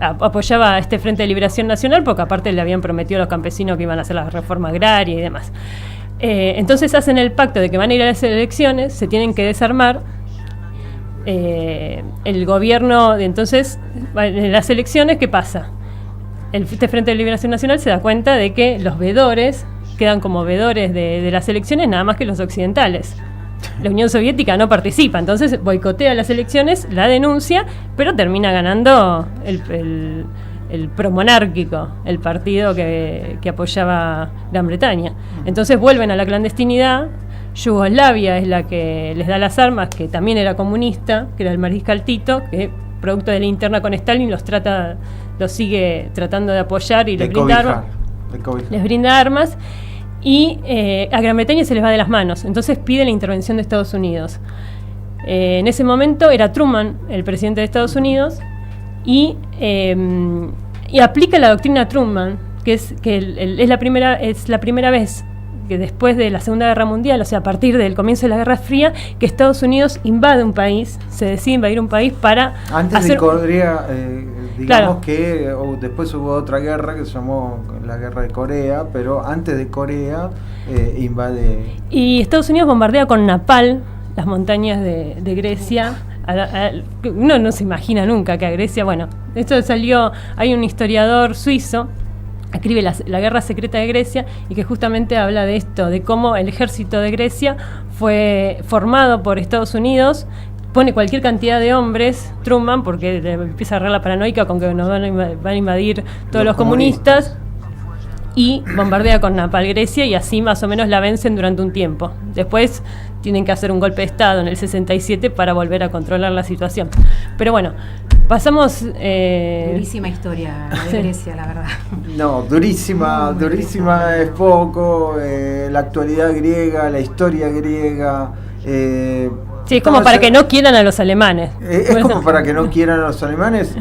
apoyaba a este Frente de Liberación Nacional, porque aparte le habían prometido a los campesinos que iban a hacer la reforma agraria y demás. Entonces hacen el pacto de que van a ir a las elecciones, se tienen que desarmar. El gobierno, entonces, en las elecciones, ¿qué pasa? Este Frente de Liberación Nacional se da cuenta de que los veedores quedan como veedores de las elecciones nada más que los occidentales. La Unión Soviética no participa, entonces boicotea las elecciones, la denuncia, pero termina ganando el promonárquico, el partido que apoyaba Gran Bretaña. Entonces vuelven a la clandestinidad. Yugoslavia es la que les da las armas, que también era comunista, que era el mariscal Tito, que producto de la interna con Stalin los sigue tratando de apoyar y les brinda armas. Y a Gran Bretaña se les va de las manos, entonces pide la intervención de Estados Unidos. En ese momento era Truman el presidente de Estados Unidos y aplica la doctrina Truman, que es la primera vez que después de la Segunda Guerra Mundial, o sea, a partir del comienzo de la Guerra Fría, que Estados Unidos invade un país, se decide invadir un país para antes hacer... de Corea, digamos claro. que después hubo otra guerra que se llamó la Guerra de Corea, pero antes de Corea invade... Y Estados Unidos bombardea con napalm las montañas de Grecia. Uno no se imagina nunca que a Grecia, bueno, esto salió, hay un historiador suizo, escribe la guerra secreta de Grecia y que justamente habla de esto, de cómo el ejército de Grecia fue formado por Estados Unidos, pone cualquier cantidad de hombres, Truman, porque empieza a agarrar la paranoica con que nos van a invadir todos los comunistas, y bombardea con napalm Grecia y así más o menos la vencen durante un tiempo. Después tienen que hacer un golpe de Estado en el 67 para volver a controlar la situación. Pero bueno, pasamos... Durísima historia de Grecia, la verdad. No, durísima es poco, la actualidad griega, la historia griega... sí, es como para que no quieran a los alemanes. Es como para que no quieran a los alemanes.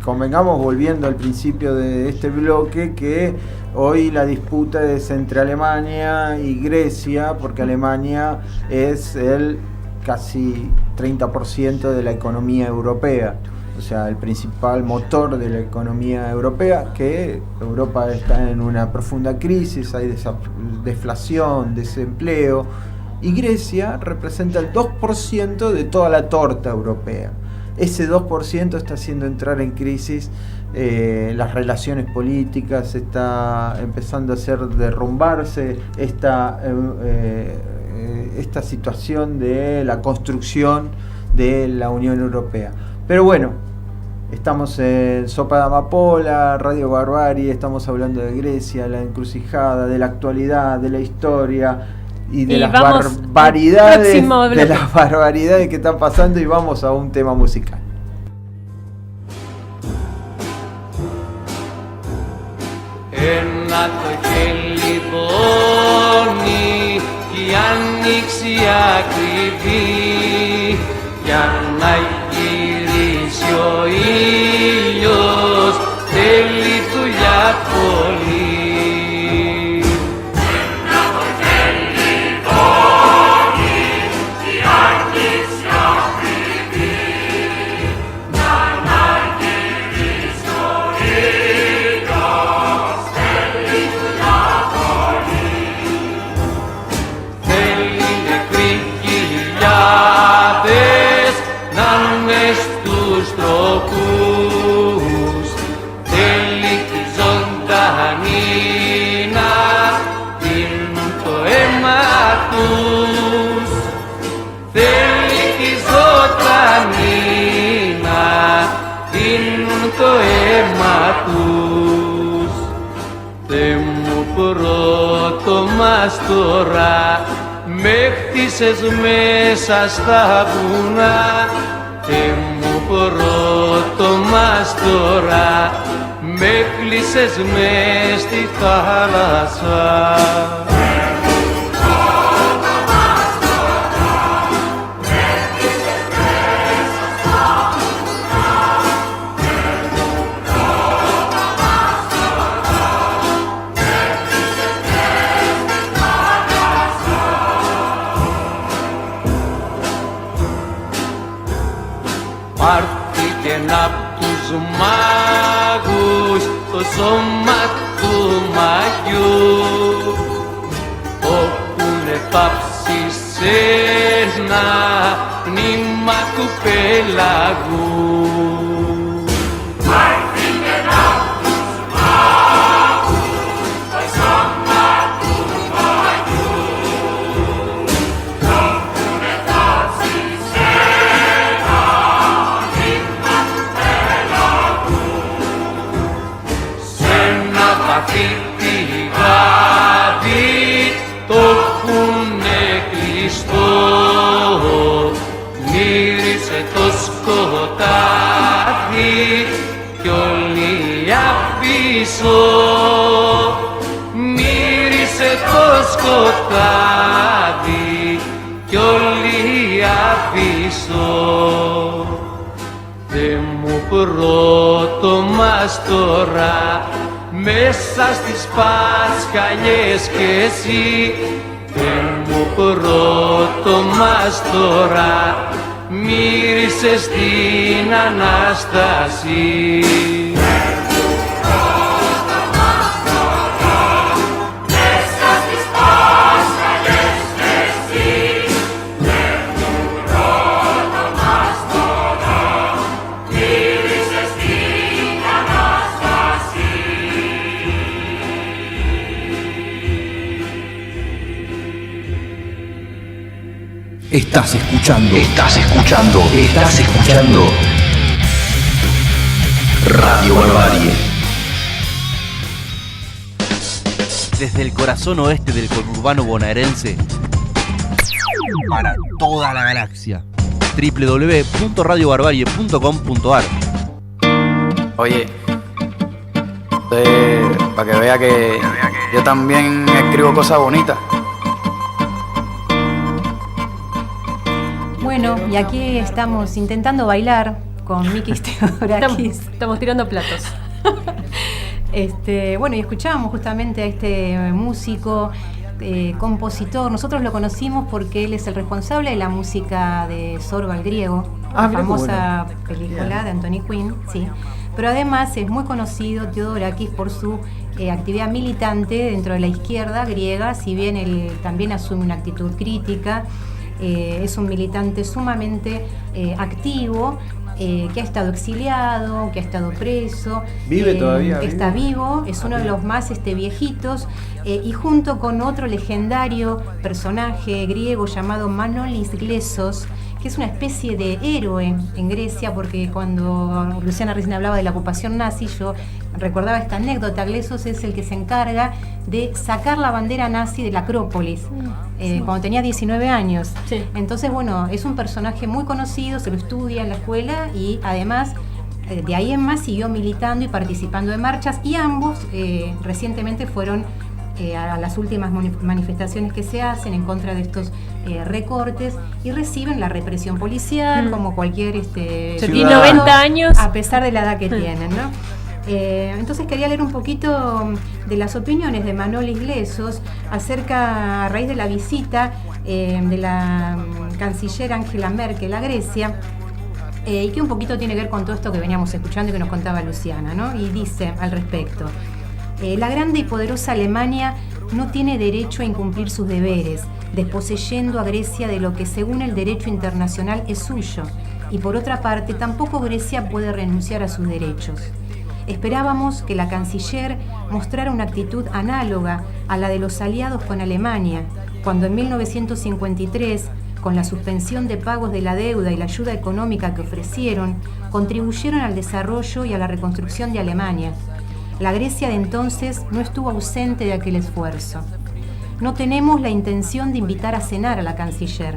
Convengamos, volviendo al principio de este bloque, que hoy la disputa es entre Alemania y Grecia, porque Alemania es el casi 30% de la economía europea, o sea, el principal motor de la economía europea, que Europa está en una profunda crisis, hay deflación, desempleo, y Grecia representa el 2% de toda la torta europea. Ese 2% está haciendo entrar en crisis las relaciones políticas, está empezando a hacer derrumbarse esta situación de la construcción de la Unión Europea. Pero bueno, estamos en Sopa de Amapola, Radio Barbarie, estamos hablando de Grecia, la encrucijada, de la actualidad, de la historia y de las barbaridades que están pasando, y vamos a un tema musical. Ένα το χέλι πόνι κι η άνοιξη ακριβή, για να γυρίσει ο ήλιος θέλει δουλειά πολύ. Το αίμα τους. Θε μου πρώτο μαστορά, με χτίσες μέσα στα βουνά. Θε μου πρώτο μαστορά, με κλείσες μες στη θάλασσα. Πάρθηκεν απ' τους μάγους το σώμα του μαγιού, όπουνε πάψει σε ένα πνήμα του πελαγού. Πάρθηκεν απ' τους μάγους το σώμα του μαγιού, όπουνε πάψει σε πηγάδι το έχουνε κλειστό, μύρισε το σκοτάδι κι όλοι απίσω. Μύρισε το σκοτάδι κι όλοι απίσω. Θε μου πρώτο μαστορά, μέσα στις πασχαλιές κι εσύ μου πρώτο μας τώρα μύρισες την Ανάσταση. Estás escuchando Radio Barbarie. Desde el corazón oeste del conurbano bonaerense para toda la galaxia. www.radiobarbarie.com.ar. Oye, para que vea que yo también escribo cosas bonitas. Bueno, y aquí estamos intentando bailar con Mikis Theodorakis. Estamos tirando platos. Bueno, y escuchábamos justamente a este músico, compositor. Nosotros lo conocimos porque él es el responsable de la música de Zorba el Griego, la famosa película de Anthony Quinn, sí. Pero además es muy conocido Theodorakis por su actividad militante dentro de la izquierda griega, si bien él también asume una actitud crítica. Es un militante sumamente activo, que ha estado exiliado, que ha estado preso. ¿Vive todavía? Está vivo, es uno de los más viejitos, y junto con otro legendario personaje griego llamado Manolis Glesos, que es una especie de héroe en Grecia, porque cuando Luciana recién hablaba de la ocupación nazi, yo recordaba esta anécdota. Glesos es el que se encarga de sacar la bandera nazi de la Acrópolis, cuando tenía 19 años. Sí. Entonces, bueno, es un personaje muy conocido, se lo estudia en la escuela y además de ahí en más siguió militando y participando de marchas, y ambos recientemente fueron a las últimas manifestaciones que se hacen en contra de estos recortes, y reciben la represión policial como cualquier tiene 90 años a pesar de la edad que tienen, ¿no? Entonces quería leer un poquito de las opiniones de Manolis Glesos acerca, a raíz de la visita de la canciller Angela Merkel a Grecia, y que un poquito tiene que ver con todo esto que veníamos escuchando y que nos contaba Luciana, ¿no? Y dice al respecto: la grande y poderosa Alemania no tiene derecho a incumplir sus deberes, desposeyendo a Grecia de lo que según el derecho internacional es suyo, y por otra parte tampoco Grecia puede renunciar a sus derechos. Esperábamos que la canciller mostrara una actitud análoga a la de los aliados con Alemania, cuando en 1953, con la suspensión de pagos de la deuda y la ayuda económica que ofrecieron, contribuyeron al desarrollo y a la reconstrucción de Alemania. La Grecia de entonces no estuvo ausente de aquel esfuerzo. No tenemos la intención de invitar a cenar a la canciller,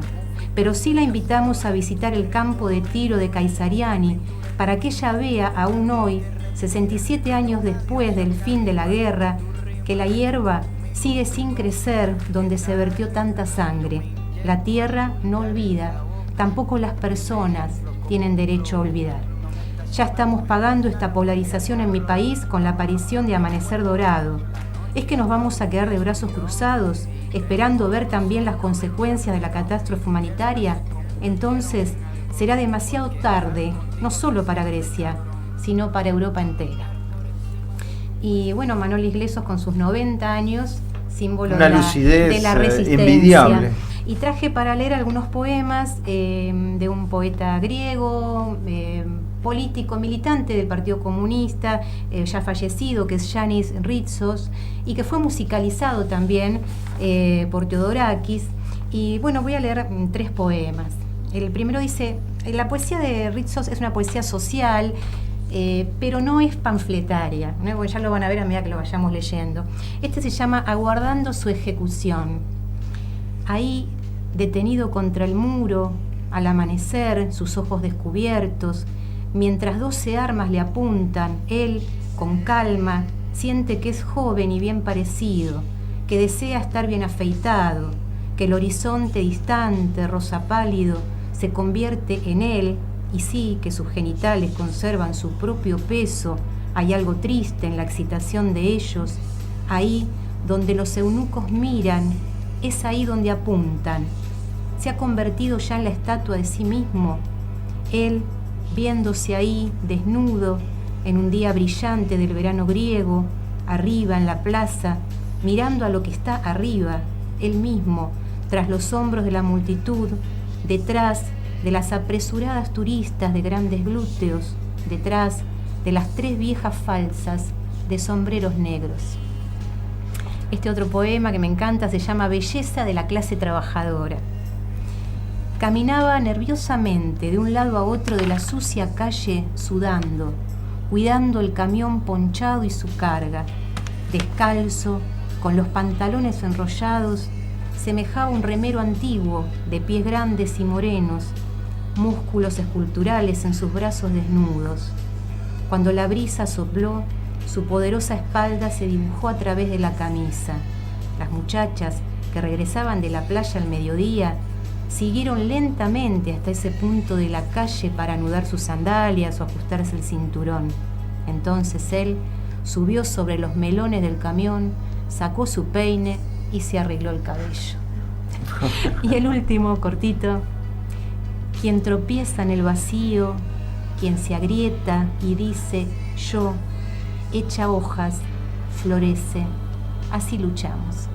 pero sí la invitamos a visitar el campo de tiro de Kayseriani para que ella vea aún hoy, 67 años después del fin de la guerra, que la hierba sigue sin crecer donde se vertió tanta sangre. La tierra no olvida, tampoco las personas tienen derecho a olvidar. Ya estamos pagando esta polarización en mi país con la aparición de Amanecer Dorado. ¿Es que nos vamos a quedar de brazos cruzados, esperando ver también las consecuencias de la catástrofe humanitaria? Entonces será demasiado tarde, no solo para Grecia, sino para Europa entera. Y bueno, Manolis Glesos con sus 90 años, símbolo de la resistencia. Envidiable. Y traje para leer algunos poemas de un poeta griego, político, militante del Partido Comunista, ya fallecido, que es Yanis Ritsos, y que fue musicalizado también por Theodorakis. Y bueno, voy a leer 3 poemas. El primero dice: la poesía de Ritsos es una poesía social, pero no es panfletaria, ¿no? Porque ya lo van a ver a medida que lo vayamos leyendo. Este se llama Aguardando su ejecución. Ahí, detenido contra el muro, al amanecer, sus ojos descubiertos, mientras 12 armas le apuntan, él, con calma, siente que es joven y bien parecido, que desea estar bien afeitado, que el horizonte distante, rosa pálido, se convierte en él, y sí, que sus genitales conservan su propio peso Hay algo triste en la excitación de ellos. Ahí donde los eunucos miran, es ahí donde apuntan. Se ha convertido ya en la estatua de sí mismo. Él, viéndose ahí, desnudo, en un día brillante del verano griego, arriba en la plaza, mirando a lo que está arriba, él mismo, tras los hombros de la multitud, detrás de las apresuradas turistas de grandes glúteos, detrás de las 3 viejas falsas de sombreros negros. Este otro poema que me encanta se llama Belleza de la clase trabajadora. Caminaba nerviosamente de un lado a otro de la sucia calle sudando, cuidando el camión ponchado y su carga. Descalzo, con los pantalones enrollados, semejaba un remero antiguo, de pies grandes y morenos, músculos esculturales en sus brazos desnudos. Cuando la brisa sopló, su poderosa espalda se dibujó a través de la camisa. Las muchachas, que regresaban de la playa al mediodía, siguieron lentamente hasta ese punto de la calle para anudar sus sandalias o ajustarse el cinturón. Entonces él subió sobre los melones del camión, sacó su peine y se arregló el cabello. Y el último, cortito: quien tropieza en el vacío, quien se agrieta y dice yo, echa hojas, florece, así luchamos.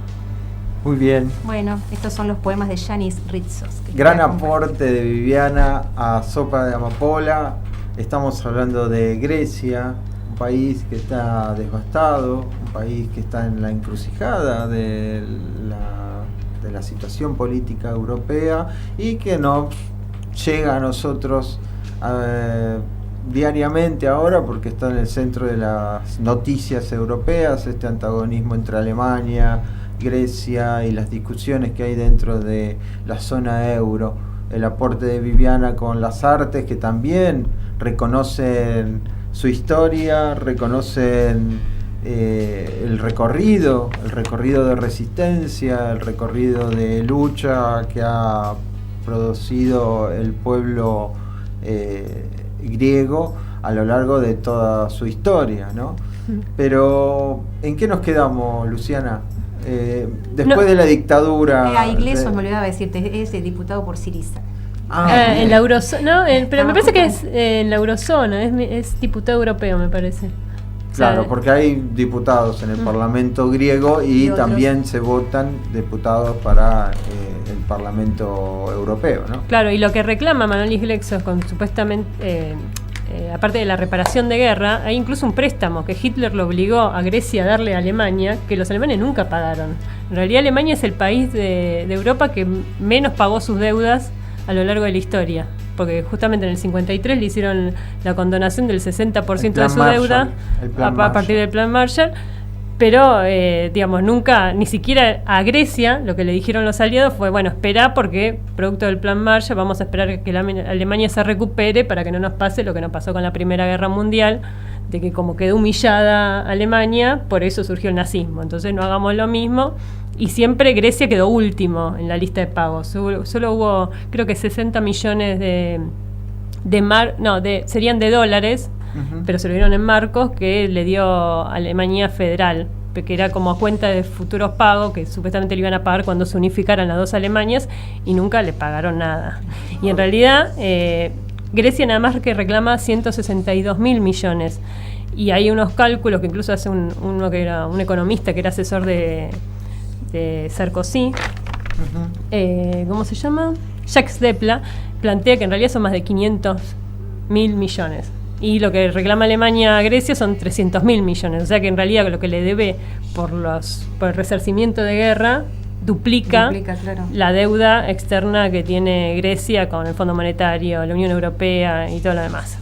Muy bien. Bueno, estos son los poemas de Yanis Ritsos. Gran aporte de Viviana a Sopa de Amapola. Estamos hablando de Grecia, un país que está devastado, un país que está en la encrucijada de la situación política europea y que nos llega a nosotros diariamente ahora porque está en el centro de las noticias europeas, este antagonismo entre Alemania, Grecia y las discusiones que hay dentro de la zona euro. El aporte de Viviana con las artes que también reconocen su historia, reconocen el recorrido de resistencia, el recorrido de lucha que ha producido el pueblo griego a lo largo de toda su historia, ¿no? Pero ¿en qué nos quedamos, Luciana? Después de la dictadura... A Iglesias me olvidaba decirte, es diputado por Syriza. En la eurozona, pero me parece que es en la eurozona, es diputado europeo, me parece. Claro, porque hay diputados en el Parlamento griego y también se votan diputados para el Parlamento europeo, ¿no? Claro, y lo que reclama Manuel Iglesias con supuestamente... aparte de la reparación de guerra, hay incluso un préstamo que Hitler lo obligó a Grecia a darle a Alemania, que los alemanes nunca pagaron. En realidad Alemania es el país de Europa que menos pagó sus deudas a lo largo de la historia, porque justamente en el 53 le hicieron la condonación del 60% de su deuda a partir del Plan Marshall, pero digamos, nunca, ni siquiera a Grecia, lo que le dijeron los aliados fue, bueno, espera porque producto del Plan Marshall vamos a esperar que Alemania se recupere para que no nos pase lo que nos pasó con la Primera Guerra Mundial, de que como quedó humillada Alemania, por eso surgió el nazismo. Entonces no hagamos lo mismo. Y siempre Grecia quedó último en la lista de pagos. Solo hubo, creo que 60 millones serían de dólares, pero se lo dieron en marcos, que le dio Alemania Federal, que era como a cuenta de futuros pagos, que supuestamente le iban a pagar cuando se unificaran las dos Alemanias, y nunca le pagaron nada. Y en realidad, Grecia nada más que reclama 162.000 millones. Y hay unos cálculos que incluso hace uno que era un economista, que era asesor de Sarkozy, ¿cómo se llama? Jacques Depla, plantea que en realidad son más de 500.000 millones. Y lo que reclama Alemania a Grecia son 300.000 millones. O sea que en realidad lo que le debe por el resarcimiento de guerra duplica claro, la deuda externa que tiene Grecia con el Fondo Monetario, la Unión Europea y todo lo demás.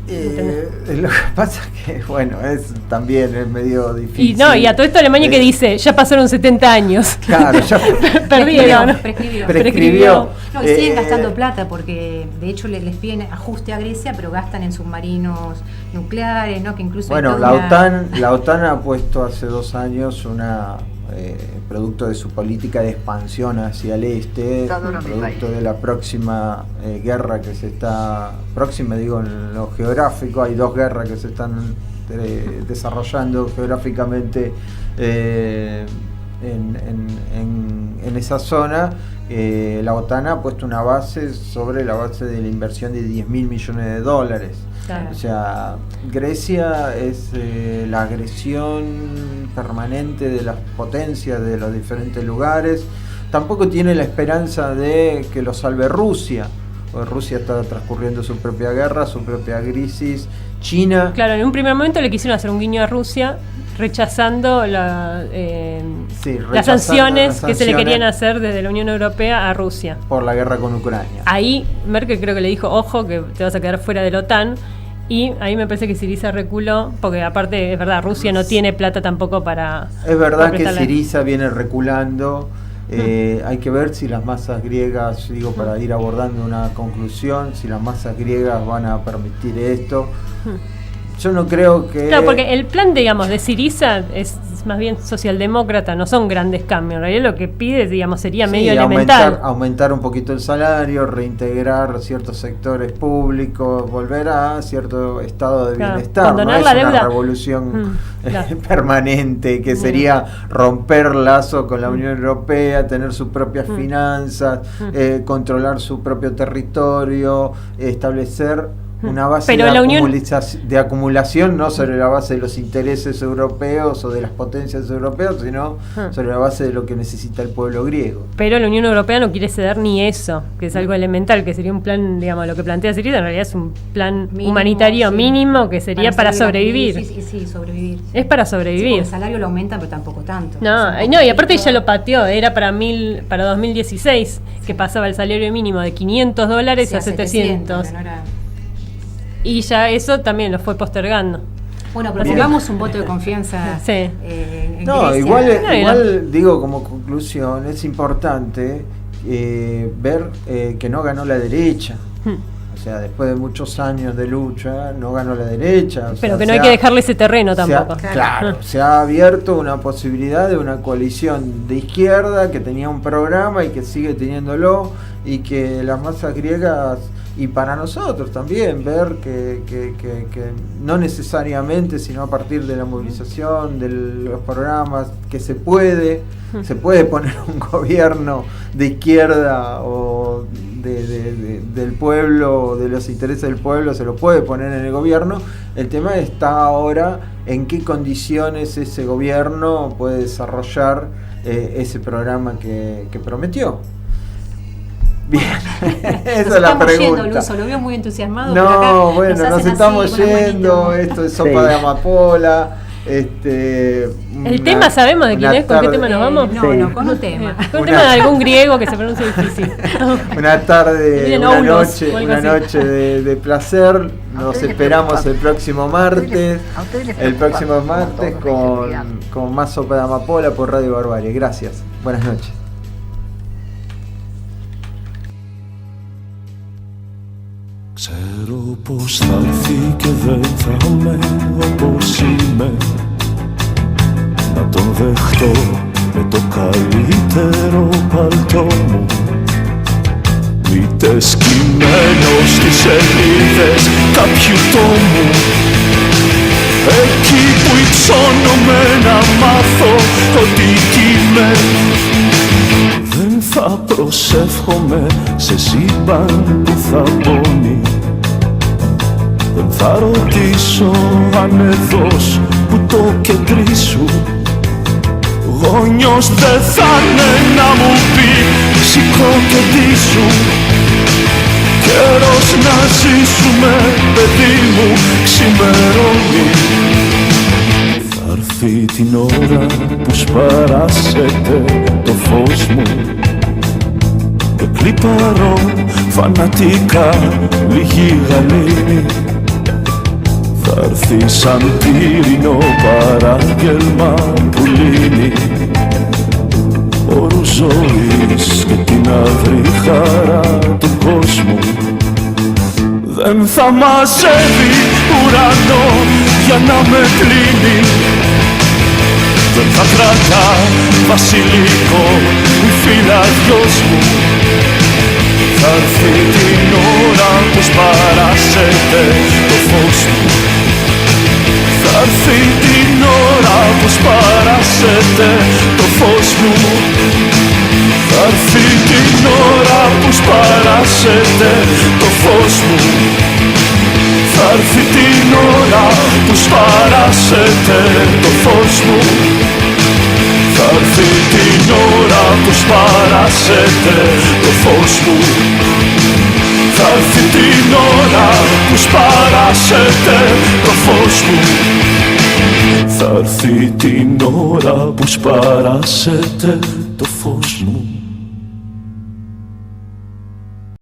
Lo que pasa es que, bueno, también es medio difícil. Y a todo esto Alemania que dice, ya pasaron 70 años. Claro, ya prescribió. No, y siguen gastando plata porque de hecho les piden ajuste a Grecia, pero gastan en submarinos nucleares, ¿no? Que incluso bueno, la OTAN ha puesto hace 2 años una producto de su política de expansión hacia el este, producto de la próxima guerra que se está, próxima digo en lo geográfico, hay 2 guerras que se están desarrollando geográficamente en esa zona. La OTAN ha puesto una base sobre la base de la inversión de $10.000 millones. Claro. O sea, Grecia es la agresión permanente de las potencias de los diferentes lugares. Tampoco tiene la esperanza de que lo salve Rusia, porque Rusia está transcurriendo su propia guerra, su propia crisis. China... Claro, en un primer momento le quisieron hacer un guiño a Rusia, rechazando las sanciones que se le querían hacer desde la Unión Europea a Rusia. Por la guerra con Ucrania. Ahí Merkel creo que le dijo, ojo, que te vas a quedar fuera de la OTAN. Y ahí me parece que Syriza reculó, porque aparte, es verdad, Rusia no tiene plata tampoco para... Es verdad que Syriza viene reculando. Hay que ver si las masas griegas, digo, para ir abordando una conclusión, si las masas griegas van a permitir esto. Yo no creo que... Claro, porque el plan, digamos, de Syriza es más bien socialdemócrata, no son grandes cambios. En realidad lo que pide, digamos, sería medio elemental. Aumentar un poquito el salario, reintegrar ciertos sectores públicos, volver a cierto estado de bienestar. No es una revolución permanente, que sería romper lazos con la Unión Europea, tener sus propias finanzas, controlar su propio territorio, establecer una base de acumulación, no sobre la base de los intereses europeos o de las potencias europeas, sino sobre la base de lo que necesita el pueblo griego. Pero la Unión Europea no quiere ceder ni eso, que es algo elemental, que sería un plan, digamos, lo que plantea Syriza en realidad es un plan humanitario mínimo, que sería para sobrevivir. Sí, sobrevivir. Es para sobrevivir. Sí, el salario lo aumenta, pero tampoco tanto. No, y aparte ya lo pateó, era para 2016, que pasaba el salario mínimo de $500 a 700. Y ya eso también lo fue postergando. Bueno, pero pongamos un voto de confianza en Grecia. Igual digo, como conclusión, es importante ver que no ganó la derecha. O sea, después de muchos años de lucha, no ganó la derecha. Pero que no hay que dejarle ese terreno tampoco. Se ha abierto una posibilidad de una coalición de izquierda que tenía un programa y que sigue teniéndolo, y que las masas griegas... Y para nosotros también ver que no necesariamente, sino a partir de la movilización, de los programas, que se puede poner un gobierno de izquierda o del pueblo, de los intereses del pueblo, se lo puede poner en el gobierno. El tema está ahora en qué condiciones ese gobierno puede desarrollar ese programa que prometió. Bien, esa es la pregunta. Luso, lo veo muy entusiasmado. No, bueno, nos estamos yendo. Esto es sopa de amapola. El tema sabemos de quién es, con qué tema nos vamos. No, con un tema. Con un tema de algún griego que se pronuncia difícil. Una tarde, una noche de placer. Nos esperamos el próximo martes. El próximo martes con más sopa de amapola por Radio Barbarie. Gracias. Buenas noches. Ξέρω πως θα έρθει και δεν θα είμαι όπως είμαι. Να τον δεχτώ με το καλύτερο παλτό μου. Είτε σκυμμένο στις σελίδες κάποιου τόμου. Εκεί που υψώνομαι να μάθω ότι κι είμαι. Δεν θα προσεύχομαι σε σύμπαν που θα πόνει. Δεν θα ρωτήσω αν εδώς που το κεντρί σου γόνιος δεν θα είναι να μου πει σηκώ και ντύσου. Καιρός να ζήσουμε παιδί μου ξημερώνει. Θα έρθει την ώρα που σπαράσετε το φως μου και κλιπαρώ φανατικά λίγη γαλήνη. Θα έρθει σαν πύρινο παράγγελμα που λύνει όρους ζωής και την αυρή χαρά του κόσμου. Δεν θα μαζεύει ουρανό για να με κλείνει. δεν θα κρατά βασιλικό η φυλαδιός μου. Θα έρθει την ώρα που σπαράσετε το φως μου. Θα έρθει την ώρα που σπαράσετε το φως μου. Θα έρθει την ώρα που σπαράσετε το φως μου. Θα έρθει την ώρα που σπαράσετε το φως μου. Θα έρθει την ώρα που σπαράσετε το φως μου. Θα έρθει την ώρα που σπαράσετε το φως μου. Θα έρθει την ώρα που σπαράσετε το φως μου.